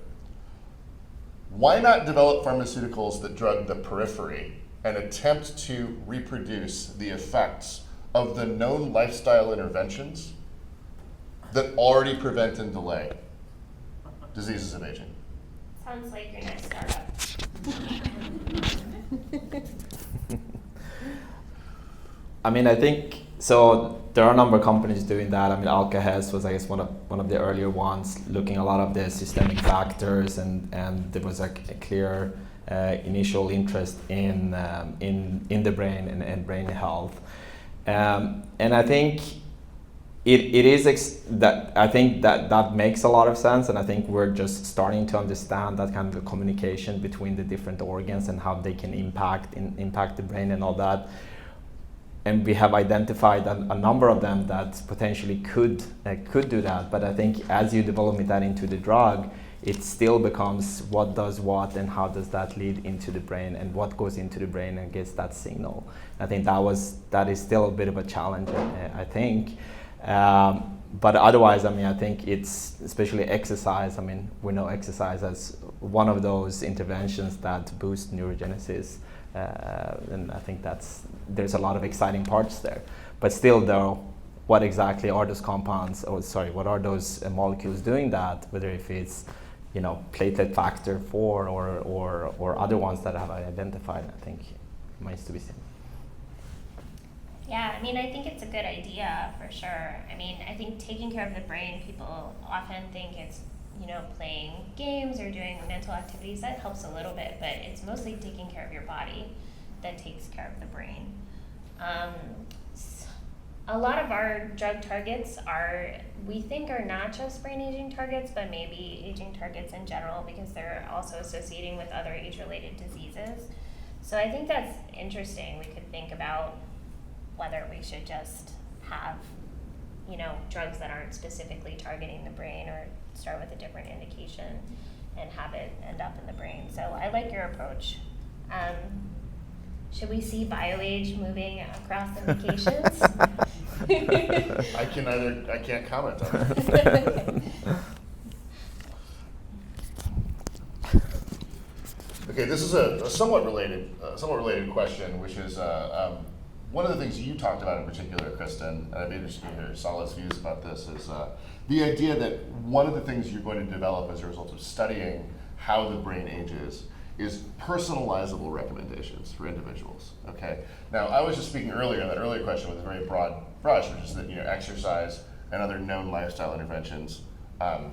why not develop pharmaceuticals that drug the periphery and attempt to reproduce the effects of the known lifestyle interventions that already prevent and delay diseases of aging? Sounds like your next startup. I mean, I think so. There are a number of companies doing that. I mean, Alka-Hes was, I guess, one of the earlier ones, looking a lot of the systemic factors, and there was a clear initial interest in the brain and brain health, and I think it is that I think that makes a lot of sense, and I think we're just starting to understand that kind of communication between the different organs and how they can impact the brain and all that. And we have identified a number of them that potentially could do that. But I think as you develop that into the drug, it still becomes what does what and how does that lead into the brain and what goes into the brain and gets that signal. I think that is still a bit of a challenge, I think. But otherwise, I mean, I think it's especially exercise. I mean, we know exercise as one of those interventions that boost neurogenesis. And I think there's a lot of exciting parts there. But still, though, what exactly are those compounds, what are those molecules doing that, whether if it's, platelet factor 4 or other ones that I have identified, I think remains to be seen. Yeah, I mean, I think it's a good idea for sure. I mean, I think taking care of the brain, people often think it's, playing games or doing mental activities. That helps a little bit, but it's mostly taking care of your body that takes care of the brain. A lot of our drug targets we think are not just brain aging targets, but maybe aging targets in general, because they're also associating with other age-related diseases. So I think that's interesting. We could think about whether we should just have, drugs that aren't specifically targeting the brain, or start with a different indication and have it end up in the brain. So I like your approach. Should we see BioAge moving across indications? I can't comment on that. Okay, this is a somewhat related question, which is one of the things you talked about in particular, Kristen, and I'd be interested to hear Salah's views about this, is the idea that one of the things you're going to develop as a result of studying how the brain ages is personalizable recommendations for individuals. Okay. Now, I was just speaking earlier, that earlier question with a very broad brush, which is that exercise and other known lifestyle interventions help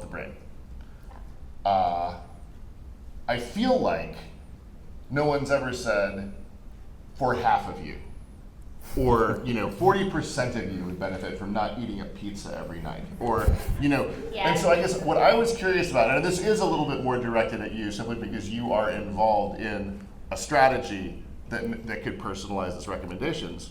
the brain. I feel like no one's ever said for half of you, or 40% of you would benefit from not eating a pizza every night, or And so I guess what I was curious about, and this is a little bit more directed at you, simply because you are involved in a strategy that could personalize its recommendations.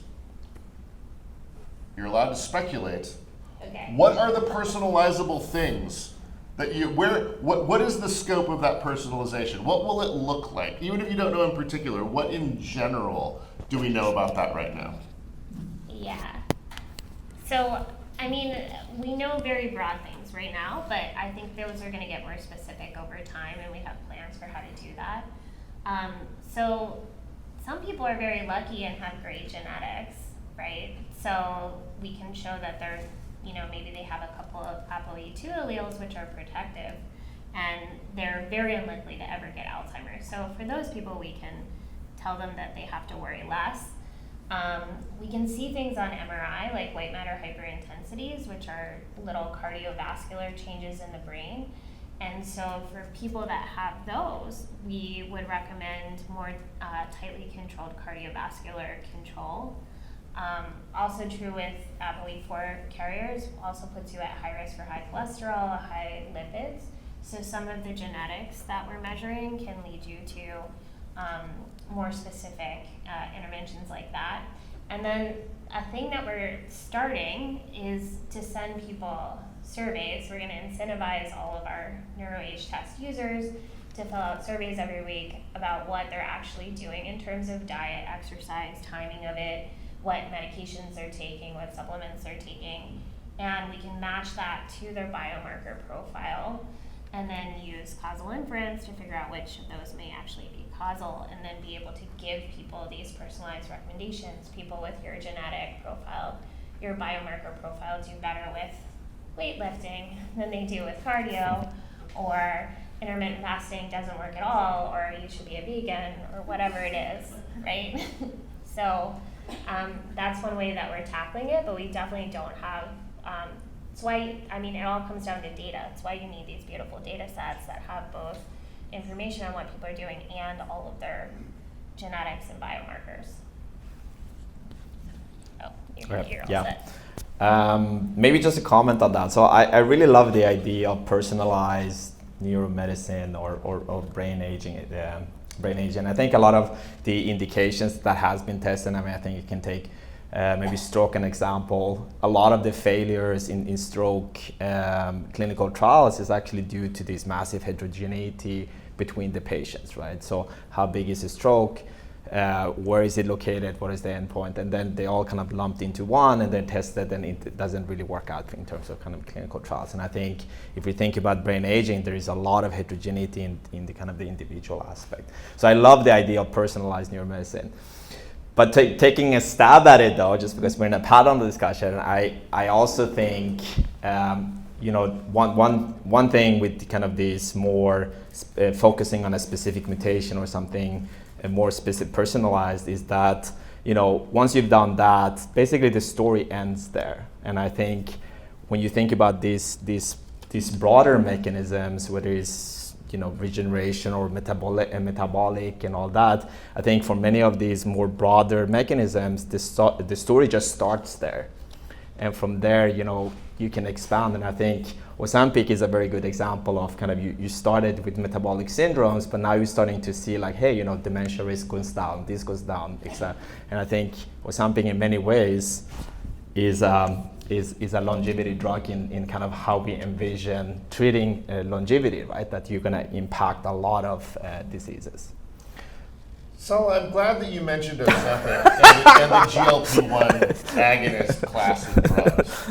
You're allowed to speculate. Okay. What are the personalizable things that what is the scope of that personalization? What will it look like? Even if you don't know in particular, what in general do we know about that right now? Yeah. So, I mean, we know very broad things right now, but I think those are going to get more specific over time, and we have plans for how to do that. So, some people are very lucky and have great genetics, right? So, we can show that they're, maybe they have a couple of ApoE2 alleles which are protective, and they're very unlikely to ever get Alzheimer's. So, for those people, we can tell them that they have to worry less. We can see things on MRI, like white matter hyperintensities, which are little cardiovascular changes in the brain. And so for people that have those, we would recommend more tightly controlled cardiovascular control. Also true with ApoE4 carriers, also puts you at high risk for high cholesterol, high lipids. So some of the genetics that we're measuring can lead you to more specific interventions like that. And then a thing that we're starting is to send people surveys. We're going to incentivize all of our NeuroAge test users to fill out surveys every week about what they're actually doing in terms of diet, exercise, timing of it, what medications they're taking, what supplements they're taking. And we can match that to their biomarker profile, and then use causal inference to figure out which of those may actually be causal, and then be able to give people these personalized recommendations. People with your genetic profile, your biomarker profile, do better with weightlifting than they do with cardio, or intermittent fasting doesn't work at all, or you should be a vegan, or whatever it is, right? So that's one way that we're tackling it, but we definitely don't have it's why, it all comes down to data. It's why you need these beautiful data sets that have both information on what people are doing and all of their genetics and biomarkers. Oh, you're all set. Maybe just a comment on that. So I really love the idea of personalized neuromedicine or brain aging. I think a lot of the indications that has been tested, I think you can take maybe stroke an example. A lot of the failures in stroke clinical trials is actually due to this massive heterogeneity between the patients, right? So how big is the stroke? Where is it located? What is the endpoint? And then they all kind of lumped into one and then tested, and it doesn't really work out in terms of kind of clinical trials. And I think if we think about brain aging, there is a lot of heterogeneity in the kind of the individual aspect. So I love the idea of personalized neuromedicine. but taking a stab at it though, just because we're in a panel discussion, I also think one thing with kind of this more focusing on a specific mutation or something more specific personalized is that once you've done that, basically the story ends there. And I think when you think about these broader mechanisms, whether it's regeneration or metabolic and all that, I think for many of these more broader mechanisms, the story just starts there, and from there you can expand. And I think Ozempic is a very good example of kind of you started with metabolic syndromes, but now you're starting to see like, hey, dementia risk goes down, this goes down, etc. And I think Ozempic in many ways is a longevity drug in kind of how we envision treating longevity, right? That you're going to impact a lot of diseases. So I'm glad that you mentioned Ozempic and the GLP-1 agonist class of drugs,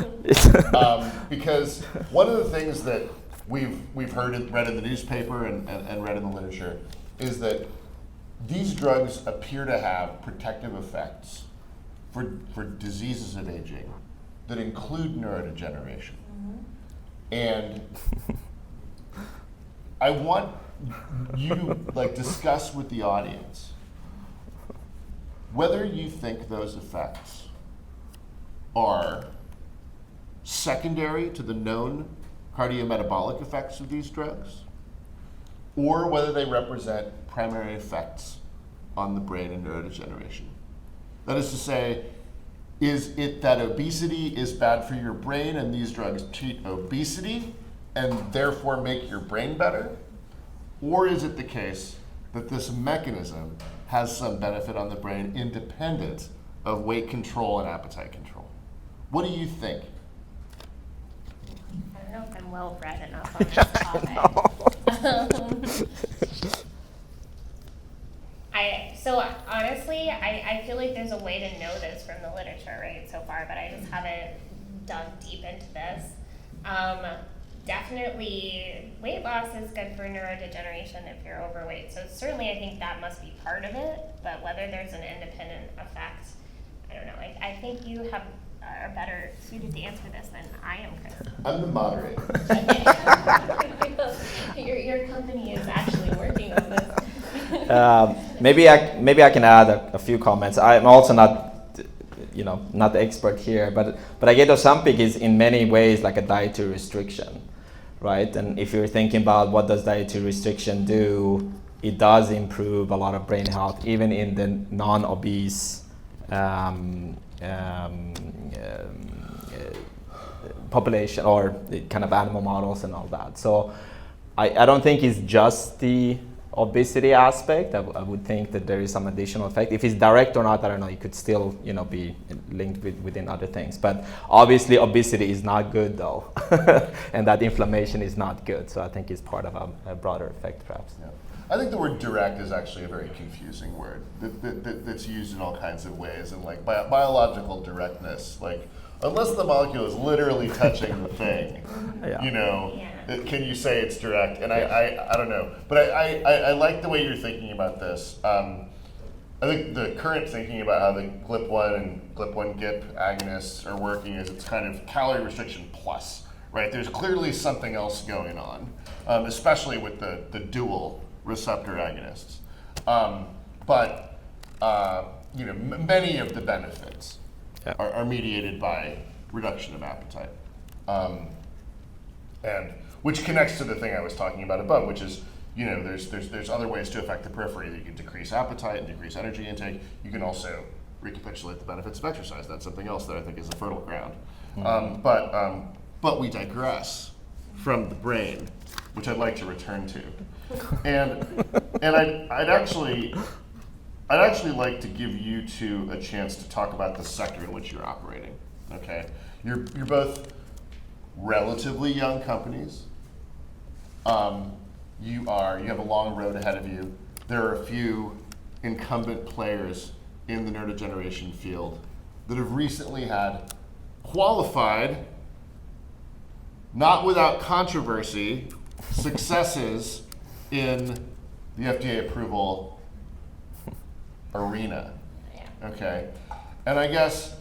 because one of the things that we've read in the newspaper and read in the literature is that these drugs appear to have protective effects for diseases of aging that include neurodegeneration. And I want you to discuss with the audience whether you think those effects are secondary to the known cardiometabolic effects of these drugs, or whether they represent primary effects on the brain and neurodegeneration. That is to say, is it that obesity is bad for your brain and these drugs treat obesity and therefore make your brain better? Or is it the case that this mechanism has some benefit on the brain independent of weight control and appetite control? What do you think? I don't know if I'm well read enough on this topic. So honestly, I feel like there's a way to know this from the literature, right, so far, but I just haven't dug deep into this. Definitely, weight loss is good for neurodegeneration if you're overweight. So certainly I think that must be part of it, but whether there's an independent effect, I don't know. I think you are better suited to answer this than I am, Chris. I'm the moderator. Your company is actually working on this. Maybe I can add a few comments. I'm also not the expert here, but I get Ozempic is in many ways like a dietary restriction, right? And if you're thinking about what does dietary restriction do, it does improve a lot of brain health, even in the non-obese population or the kind of animal models and all that. So I don't think it's just the obesity aspect. I would think that there is some additional effect. If it's direct or not, I don't know. It could still, be linked within other things. But obviously, obesity is not good, though, and that inflammation is not good. So I think it's part of a broader effect, perhaps. Yeah. I think the word direct is actually a very confusing word that's used in all kinds of ways, and biological directness, unless the molecule is literally touching the thing, can you say it's direct? And I don't know. But I like the way you're thinking about this. I think the current thinking about how the GLP-1 and GLP-1/GIP agonists are working is it's kind of calorie restriction plus, right? There's clearly something else going on, especially with the dual receptor agonists. But many of the benefits are mediated by reduction of appetite, and which connects to the thing I was talking about above, which is there's other ways to affect the periphery. You can decrease appetite and decrease energy intake. You can also recapitulate the benefits of exercise. That's something else that I think is a fertile ground. But we digress from the brain, which I'd like to return to, and I'd actually like to give you two a chance to talk about the sector in which you're operating. Okay, you're both relatively young companies. You have a long road ahead of you. There are a few incumbent players in the neurodegeneration field that have recently had qualified, not without controversy, successes in the FDA approval arena. Okay. And I guess,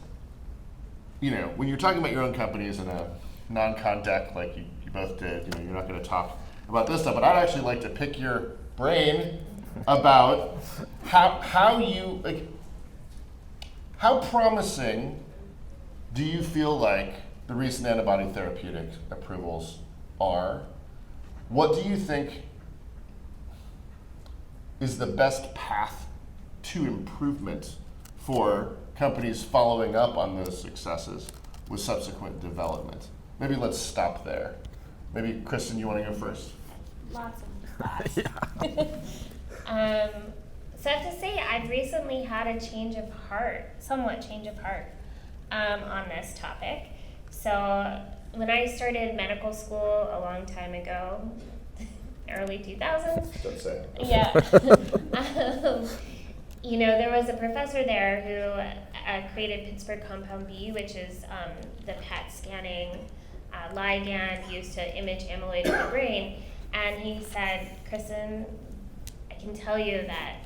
when you're talking about your own companies in a non-con deck like you both did, you're not going to talk about this stuff, but I'd actually like to pick your brain about how you, how promising do you feel like the recent antibody therapeutic approvals are? What do you think is the best path to improvement for companies following up on those successes with subsequent development? Maybe let's stop there. Maybe, Kristen, you want to go first? Lots of thoughts. So I have to say, I've recently had a somewhat change of heart on this topic. So when I started medical school a long time ago, early 2000s. Don't say. Yeah. There was a professor there who created Pittsburgh Compound B, which is the PET scanning ligand used to image amyloid in the brain. And he said, Kristen, I can tell you that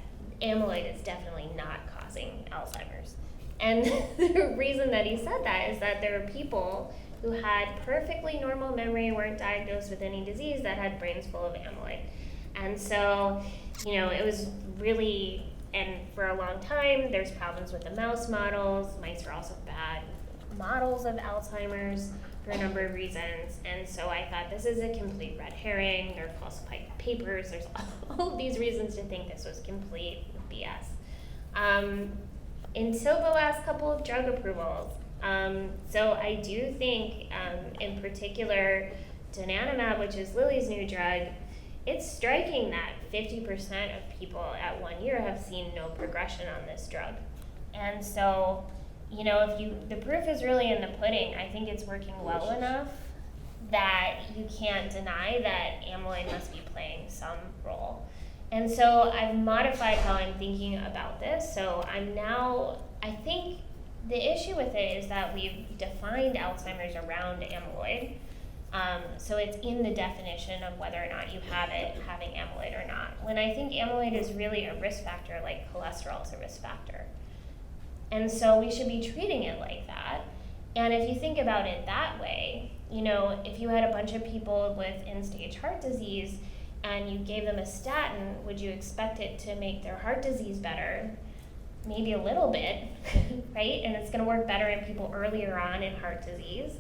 amyloid is definitely not causing Alzheimer's. And the reason that he said that is that there were people who had perfectly normal memory, weren't diagnosed with any disease, that had brains full of amyloid. And so, it was really, and for a long time, there's problems with the mouse models. Mice are also bad models of Alzheimer's for a number of reasons. And so I thought, this is a complete red herring. There are falsified papers. There's all of these reasons to think this was complete BS. Until the last couple of drug approvals. So I do think, in particular, donanemab, which is Lilly's new drug, it's striking that 50% of people at 1 year have seen no progression on this drug. And so, the proof is really in the pudding. I think it's working well enough that you can't deny that amyloid must be playing some role. And so I've modified how I'm thinking about this. So I think the issue with it is that we've defined Alzheimer's around amyloid. So it's in the definition of whether or not you have it, having amyloid or not. When I think amyloid is really a risk factor, like cholesterol is a risk factor. And so we should be treating it like that. And if you think about it that way, if you had a bunch of people with end-stage heart disease and you gave them a statin, would you expect it to make their heart disease better? Maybe a little bit, right? And it's going to work better in people earlier on in heart disease.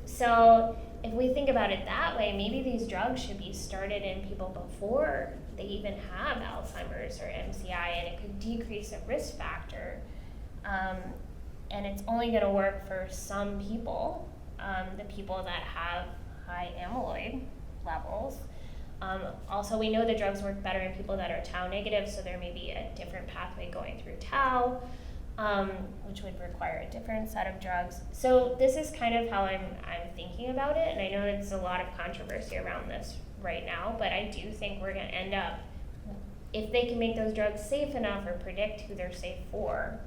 So if we think about it that way, maybe these drugs should be started in people before they even have Alzheimer's or MCI, and it could decrease a risk factor. And it's only going to work for some people, the people that have high amyloid levels. Also, we know the drugs work better in people that are tau negative, so there may be a different pathway going through tau, which would require a different set of drugs. So this is kind of how I'm thinking about it, and I know there's a lot of controversy around this right now, but I do think we're going to end up, if they can make those drugs safe enough or predict who they're safe for,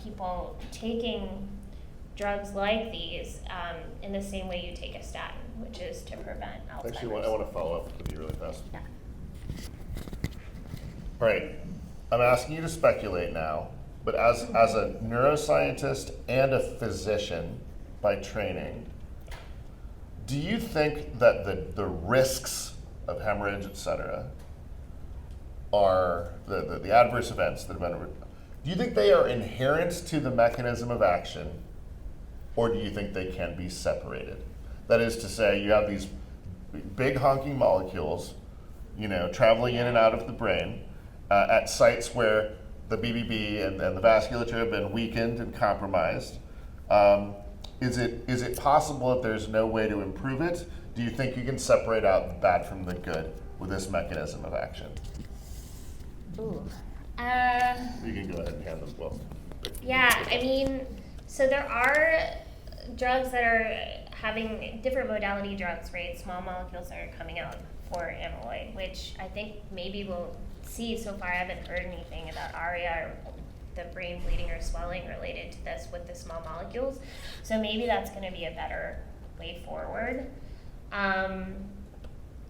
people taking drugs like these in the same way you take a statin, which is to prevent Alzheimer's. Actually, I want to follow up with you really fast. Yeah. All right, I'm asking you to speculate now, but as a neuroscientist and a physician by training, do you think that the risks of hemorrhage, et cetera, are the adverse events that have been, do you think they are inherent to the mechanism of action, or do you think they can be separated? That is to say, you have these big honking molecules, traveling in and out of the brain at sites where the BBB and the vasculature have been weakened and compromised. Is it possible that there's no way to improve it? Do you think you can separate out the bad from the good with this mechanism of action? Ooh. You can go ahead and hand them both. Yeah, so there are drugs that are having different modality drugs, right? Small molecules that are coming out for amyloid, which I think maybe we'll see. So far, I haven't heard anything about ARIA or the brain bleeding or swelling related to this with the small molecules. So maybe that's going to be a better way forward.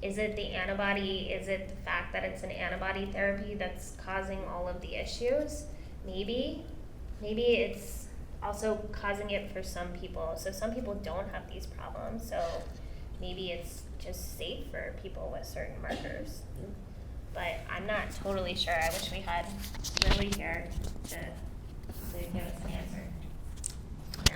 Is it the antibody? Is it the fact that it's an antibody therapy that's causing all of the issues? Maybe. maybe it's also causing it for some people. So some people don't have these problems, so maybe it's just safe for people with certain markers. But I'm not totally sure. I wish we had Lily here to give us an answer.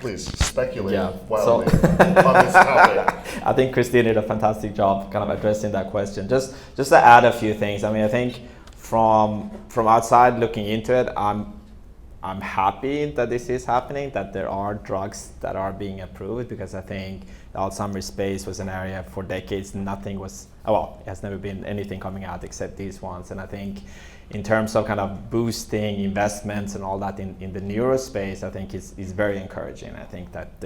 Please speculate Yeah, wildly so- on this topic. I think Christine did a fantastic job kind of addressing that question. Just to add a few things. I mean, I think from outside looking into it, I'm happy that this is happening, that there are drugs that are being approved, because I think the Alzheimer's space was an area for decades nothing was, well, it has never been anything coming out except these ones. And I think in terms of kind of boosting investments and all that in the neuro space, I think is very encouraging. I think that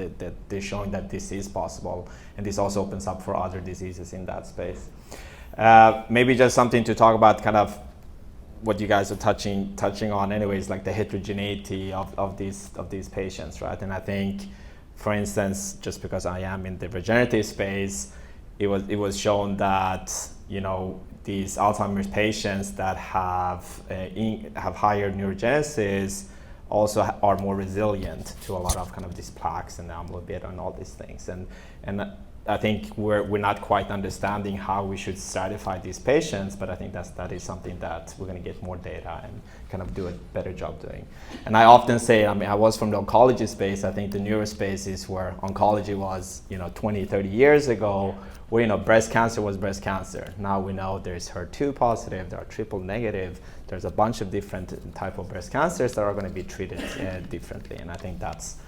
they're showing that this is possible, and this also opens up for other diseases in that space. Maybe just something to talk about, kind of what you guys are touching on anyways, like the heterogeneity of these patients, right? And I think, for instance, just because I am in the regenerative space, it was shown that, you know, these Alzheimer's patients that have higher neurogenesis also are more resilient to a lot of kind of these plaques and amyloid beta and all these things. And I think we're not quite understanding how we should stratify these patients, but I think that is something that we're going to get more data and kind of do a better job doing. And I often say, I mean, I was from the oncology space. I think the neuro space is where oncology was, 20, 30 years ago, where, breast cancer was breast cancer. Now we know there's HER2 positive, there are triple negative, there's a bunch of different type of breast cancers that are going to be treated differently. And I think that's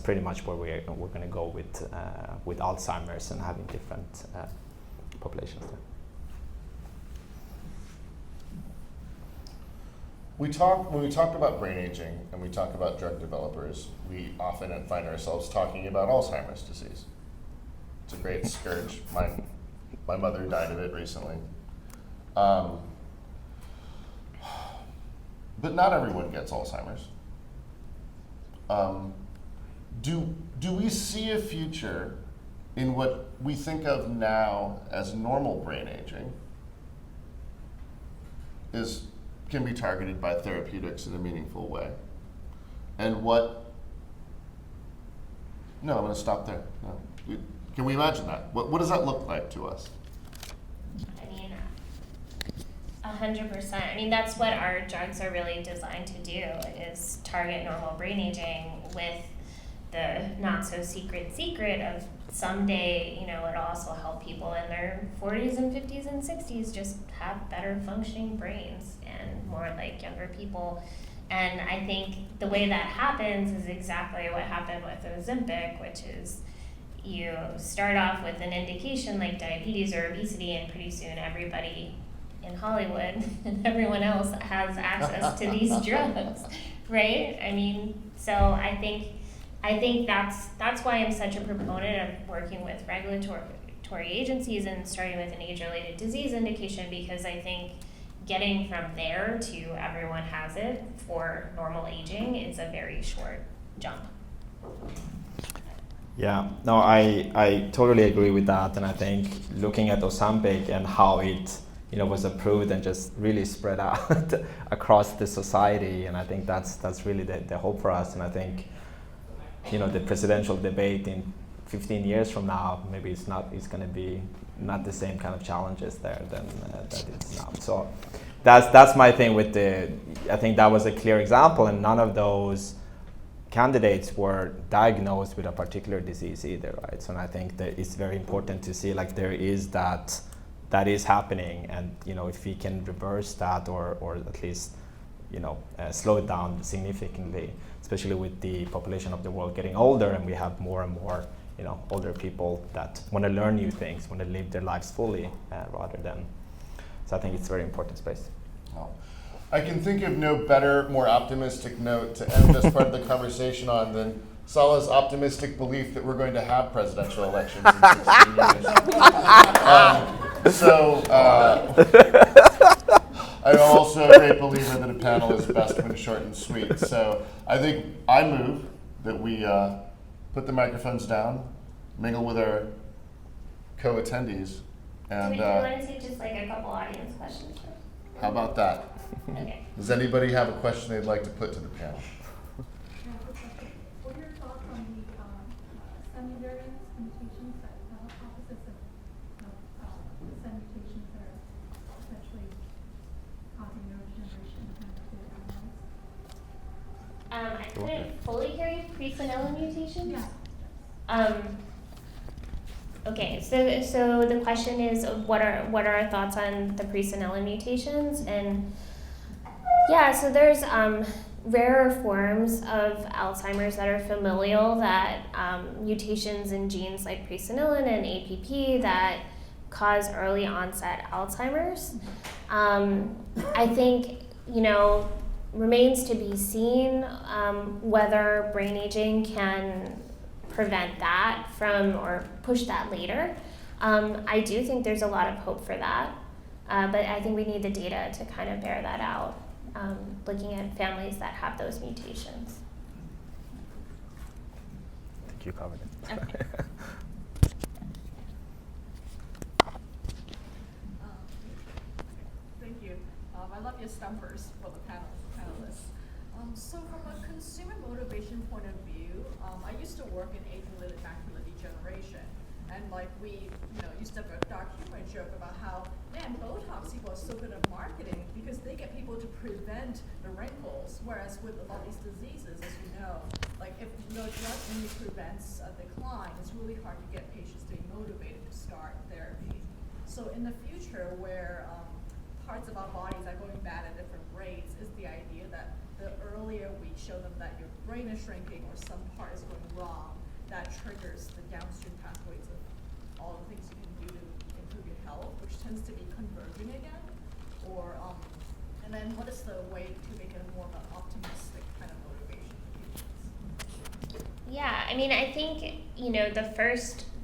pretty much where we're going to go with Alzheimer's and having different populations there. When we talk about brain aging and we talk about drug developers, we often find ourselves talking about Alzheimer's disease. It's a great scourge. My mother died of it recently. But not everyone gets Alzheimer's. Do we see a future in what we think of now as normal brain aging can be targeted by therapeutics in a meaningful way? And no, I'm going to stop there. No. Can we imagine that? What does that look like to us? I mean, 100%. I mean, that's what our drugs are really designed to do, is target normal brain aging with the not so secret of someday, it'll also help people in their 40s and 50s and 60s just have better functioning brains and more like younger people. And I think the way that happens is exactly what happened with Ozempic, which is you start off with an indication like diabetes or obesity, and pretty soon everybody in Hollywood and everyone else has access to these drugs, right? I mean, so I think that's why I'm such a proponent of working with regulatory agencies and starting with an age-related disease indication, because I think getting from there to everyone has it for normal aging is a very short jump. Yeah, no, I totally agree with that, and I think looking at Ozempic and how it was approved and just really spread out across the society, and I think that's really the hope for us. And I think the presidential debate in 15 years from now, maybe it's going to be not the same kind of challenges there than that it's now. So that's my thing with I think that was a clear example, and none of those candidates were diagnosed with a particular disease either, right? So I think that it's very important to see like there is that is happening, and if we can reverse that or at least slow it down significantly, especially with the population of the world getting older, and we have more and more older people that want to learn new things, want to live their lives fully rather than. So I think it's a very important space. Oh. I can think of no better, more optimistic note to end this part of the conversation on than Salah's optimistic belief that we're going to have presidential elections in 16 years. I'm also a great believer that a panel is best when short and sweet. So I think I move that we put the microphones down, mingle with our co-attendees, and Do we want to take just like a couple audience questions? How about that? Okay. Does anybody have a question they'd like to put to the panel? what are your thoughts on the SEM variants, mutations that opposites of the SEM mutations that are essentially causing neurodegeneration and I couldn't fully hear you. Pre-Sanella mutations? Yeah. Okay, so the question is, what are our thoughts on the Pre-Sanella mutations? And yeah, so there's rarer forms of Alzheimer's that are familial, that mutations in genes like presenilin and APP that cause early onset Alzheimer's. I think, remains to be seen whether brain aging can prevent that from, or push that later. I do think there's a lot of hope for that, but I think we need the data to kind of bear that out, looking at families that have those mutations. I think you covered it. Okay. Thank you. I love your stumpers for the panelists. So from a consumer motivation point of view, I used to work in age-related macular degeneration, and we, used to have a dark humor joke about how, man, Botox people are so good at marketing because they get people to prevent the wrinkles, whereas with all these diseases, as you know, if no drug only prevents a decline, it's really hard to get patients to be motivated to start therapy. So in the future, where parts of our bodies are going bad at different rates, is the idea that the earlier we show them that your brain is shrinking or some part is going wrong, that triggers the downstream pathways of all the things you can do to improve your health, which tends to be converging again. Or, and then what is the way to make it more of an optimistic kind of motivation for patients? Yeah, I think,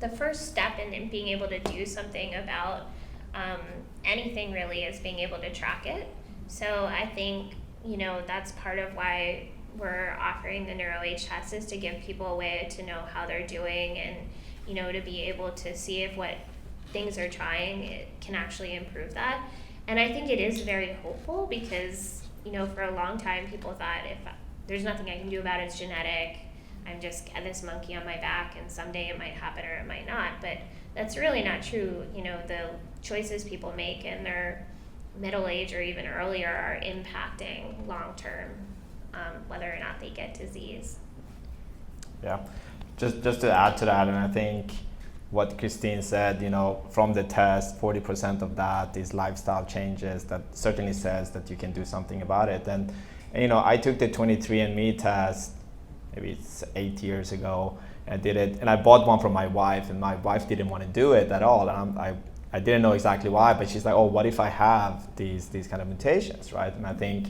the first step in being able to do something about anything really is being able to track it. So I think, that's part of why we're offering the NeuroAge test, is to give people a way to know how they're doing and, to be able to see if what things are trying, it can actually improve that. And I think it is very hopeful because, for a long time people thought, if there's nothing I can do about it, it's genetic, I'm just this monkey on my back and someday it might happen or it might not. But that's really not true. The choices people make in their middle age or even earlier are impacting long term, whether or not they get disease. Yeah, just to add to that, and I think what Christine said, from the test, 40% of that is lifestyle changes. That certainly says that you can do something about it. And I took the 23andMe test, maybe it's 8 years ago. I did it, and I bought one from my wife, and my wife didn't want to do it at all. And I didn't know exactly why, but she's like, oh, what if I have these kind of mutations, right? And I think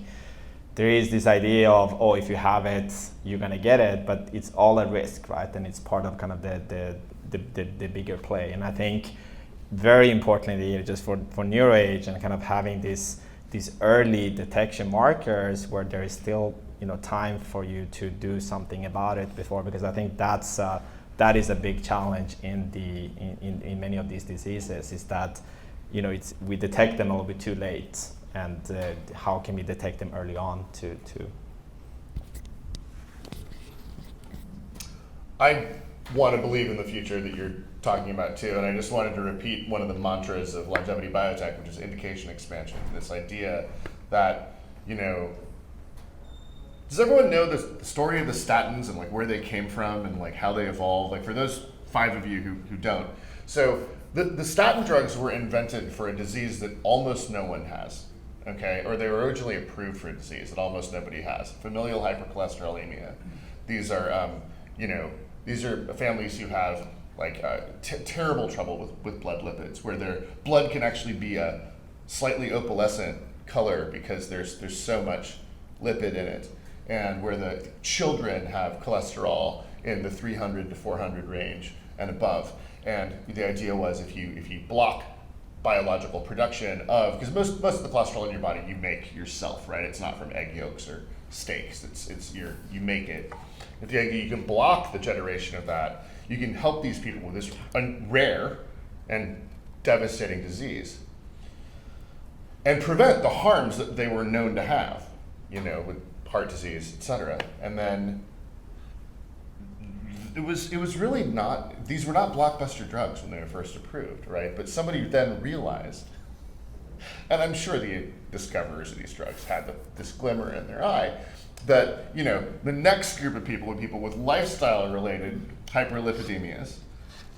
there is this idea of, oh, if you have it, you're gonna get it, but it's all at risk, right? And it's part of kind of the bigger play. And I think very importantly, just for NeuroAge and kind of having these early detection markers where there is still time for you to do something about it before, because I think that is a big challenge in many of these diseases, is that we detect them a little bit too late, and how can we detect them early on to I want to believe in the future that you're talking about too, and I just wanted to repeat one of the mantras of longevity biotech, which is indication expansion. This idea that, does everyone know the story of the statins and where they came from and how they evolved? For those 5 of you who don't. So the statin drugs were invented for a disease that almost no one has, okay? Or they were originally approved for a disease that almost nobody has, familial hypercholesterolemia. These are, these are families who have terrible trouble with blood lipids, where their blood can actually be a slightly opalescent color because there's so much lipid in it, and where the children have cholesterol in the 300 to 400 range and above. And the idea was if you block biological production of, because most of the cholesterol in your body you make yourself, right? It's not from egg yolks or steaks. You make it. If the idea you can block the generation of that, you can help these people with this rare and devastating disease and prevent the harms that they were known to have, with heart disease, et cetera. And then it was really not, these were not blockbuster drugs when they were first approved, right? But somebody then realized, and I'm sure the discoverers of these drugs had this glimmer in their eye, that, you know, the next group of people were people with lifestyle-related hyperlipidemias,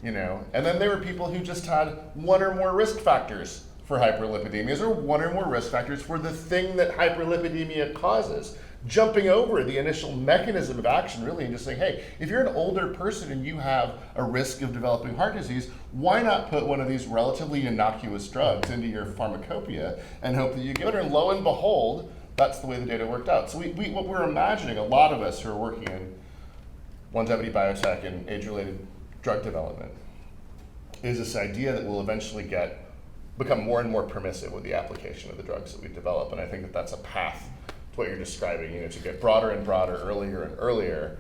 you know, and then there were people who just had one or more risk factors for hyperlipidemias, or one or more risk factors for the thing that hyperlipidemia causes. Jumping over the initial mechanism of action, really, and just saying, hey, if you're an older person and you have a risk of developing heart disease, why not put one of these relatively innocuous drugs into your pharmacopoeia and hope that you get better? And lo and behold, that's the way the data worked out. So what we're imagining, a lot of us who are working in longevity biotech and age-related drug development, is this idea that we'll eventually become more and more permissive with the application of the drugs that we develop. And I think that that's a path to what you're describing, you know, to get broader and broader, earlier and earlier,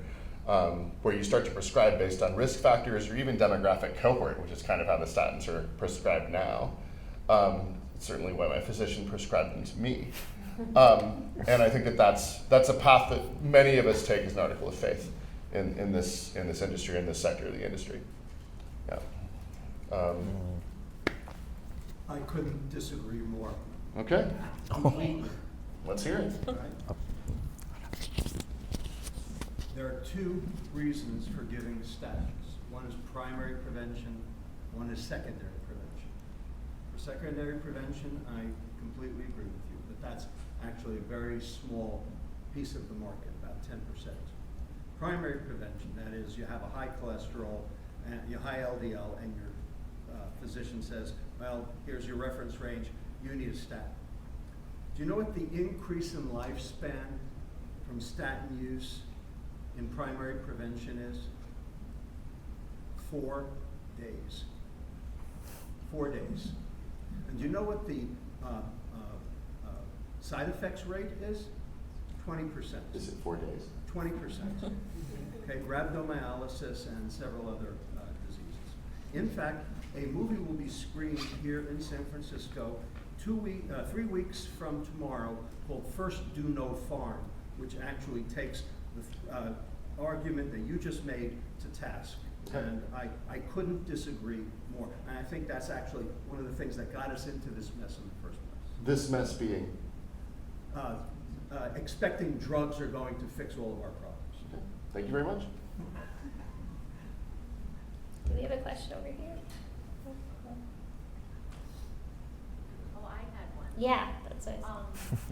where you start to prescribe based on risk factors or even demographic cohort, which is kind of how the statins are prescribed now. Certainly why my physician prescribed them to me. And I think that that's a path that many of us take as an article of faith in this industry, in this sector of the industry. Yeah. I couldn't disagree more. Okay. Completely. Let's hear it. Right? There are two reasons for giving statins. One is primary prevention, one is secondary prevention. For secondary prevention, I completely agree with you, but that's actually a very small piece of the market, about 10%. Primary prevention, that is, you have a high cholesterol, and you high LDL, and your physician says, well, here's your reference range, you need a statin. Do you know what the increase in lifespan from statin use in primary prevention is? 4 days. 4 days. And do you know what the side effects rate is? 20%. Is it 4 days? 20%. Okay, rhabdomyolysis and several other diseases. In fact, a movie will be screened here in San Francisco 3 weeks from tomorrow called First Do No Farm, which actually takes the argument that you just made to task. And I couldn't disagree more. And I think that's actually one of the things that got us into this mess in the first place. This mess being? Expecting drugs are going to fix all of our problems. Okay. Thank you very much. Do we have a question over here? Oh, I had one. Yeah, that's what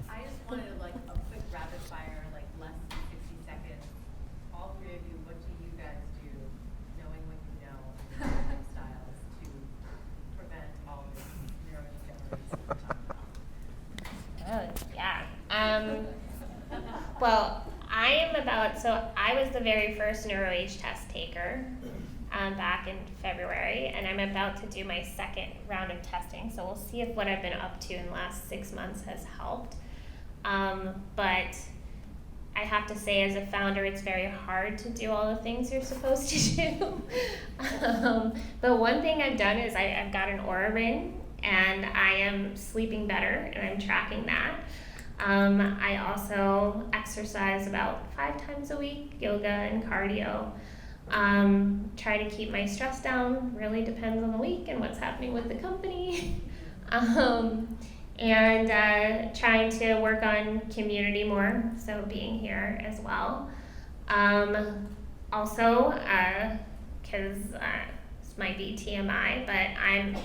I I just wanted like a quick rapid fire, like less than 60 seconds. All three of you, what do you guys do, knowing what you know, in your lifestyles to prevent all this neurodegeneration we're talking about? Oh, yeah. Well, I was the very first NeuroAge test taker back in February, and I'm about to do my second round of testing, so we'll see if what I've been up to in the last 6 months has helped. But I have to say, as a founder, it's very hard to do all the things you're supposed to do. But one thing I've done is I've got an Oura Ring, and I am sleeping better, and I'm tracking that. I also exercise about 5 times a week, yoga and cardio. Try to keep my stress down, really depends on the week and what's happening with the company. And trying to work on community more, so being here as well. Also, because this might be TMI, but I'm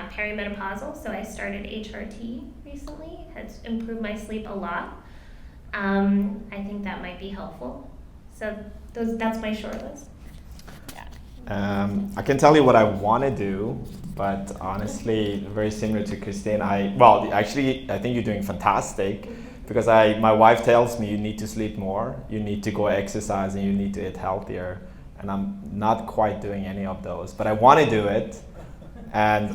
perimenopausal, so I started HRT recently. Has improved my sleep a lot. I think that might be helpful. So that's my short list. I can tell you what I want to do, but honestly, very similar to Christine. I think you're doing fantastic, because my wife tells me you need to sleep more, you need to go exercise, and you need to eat healthier. And I'm not quite doing any of those, but I want to do it. And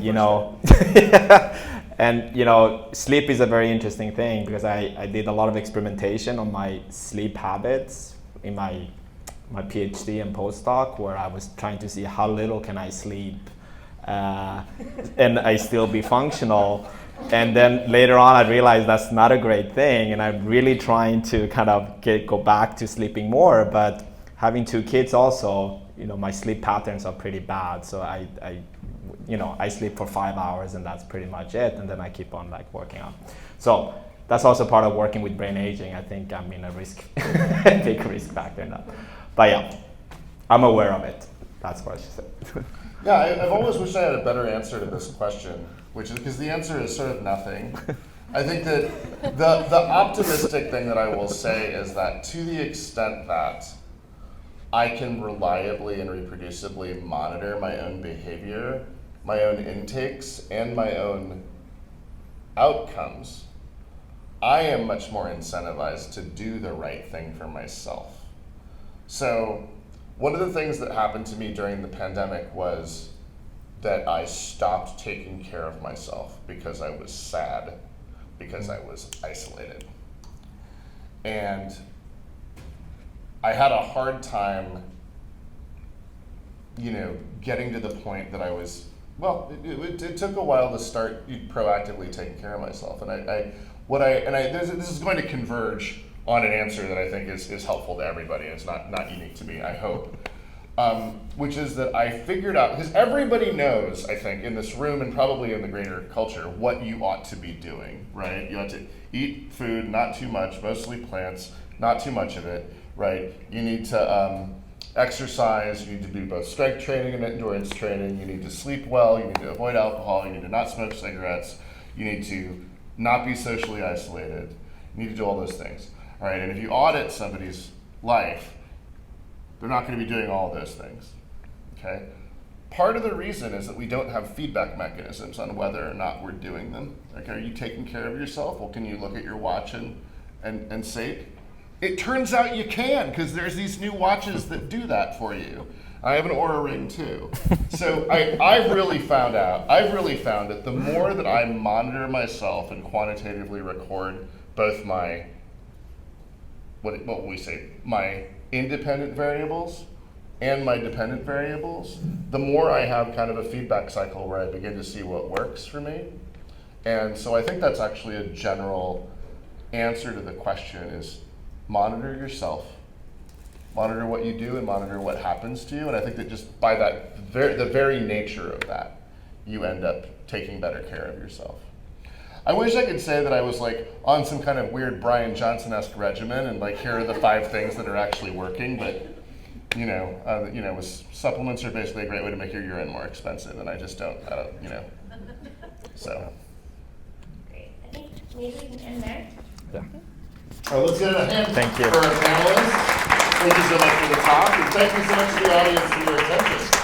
sleep is a very interesting thing, because I did a lot of experimentation on my sleep habits in my PhD and postdoc, where I was trying to see how little can I sleep and I still be functional. And then later on I realized that's not a great thing, and I'm really trying to kind of go back to sleeping more, but having 2 kids also, my sleep patterns are pretty bad. So I sleep for 5 hours and that's pretty much it. And then I keep on like working out. So that's also part of working with brain aging. I think I'm in a big risk factor now. But yeah, I'm aware of it. That's what she said. Yeah, I've always wished I had a better answer to this question, which is because the answer is sort of nothing. I think that the optimistic thing that I will say is that to the extent that I can reliably and reproducibly monitor my own behavior, my own intakes, and my own outcomes, I am much more incentivized to do the right thing for myself. So one of the things that happened to me during the pandemic was that I stopped taking care of myself because I was sad, because I was isolated. And I had a hard time, getting to the point that I was, it took a while to start proactively taking care of myself. And this is going to converge on an answer that I think is helpful to everybody. It's not unique to me, I hope. Which is that I figured out, because everybody knows, I think, in this room and probably in the greater culture, what you ought to be doing, right? You ought to eat food, not too much, mostly plants, not too much of it, right? You need to exercise, you need to do both strength training and endurance training, you need to sleep well, you need to avoid alcohol, you need to not smoke cigarettes, you need to not be socially isolated, you need to do all those things. All right, and if you audit somebody's life, they're not going to be doing all those things, okay? Part of the reason is that we don't have feedback mechanisms on whether or not we're doing them. Like, are you taking care of yourself? Well, can you look at your watch and say, it turns out you can, because there's these new watches that do that for you. I have an Oura Ring too. So I've really found that the more that I monitor myself and quantitatively record both my, what will we say, my independent variables and my dependent variables, the more I have kind of a feedback cycle where I begin to see what works for me. And so I think that's actually a general answer to the question is monitor yourself, monitor what you do and monitor what happens to you. And I think that just by that, the very nature of that, you end up taking better care of yourself. I wish I could say that I was like on some kind of weird Brian Johnson-esque regimen and like here are the 5 things that are actually working, but supplements are basically a great way to make your urine more expensive, and I just don't, so. Great. I think maybe we can end there. Yeah. All right, let's get a hand Thank you. for our panelists. Thank you so much for the talk, and thank you so much to the audience for your attention.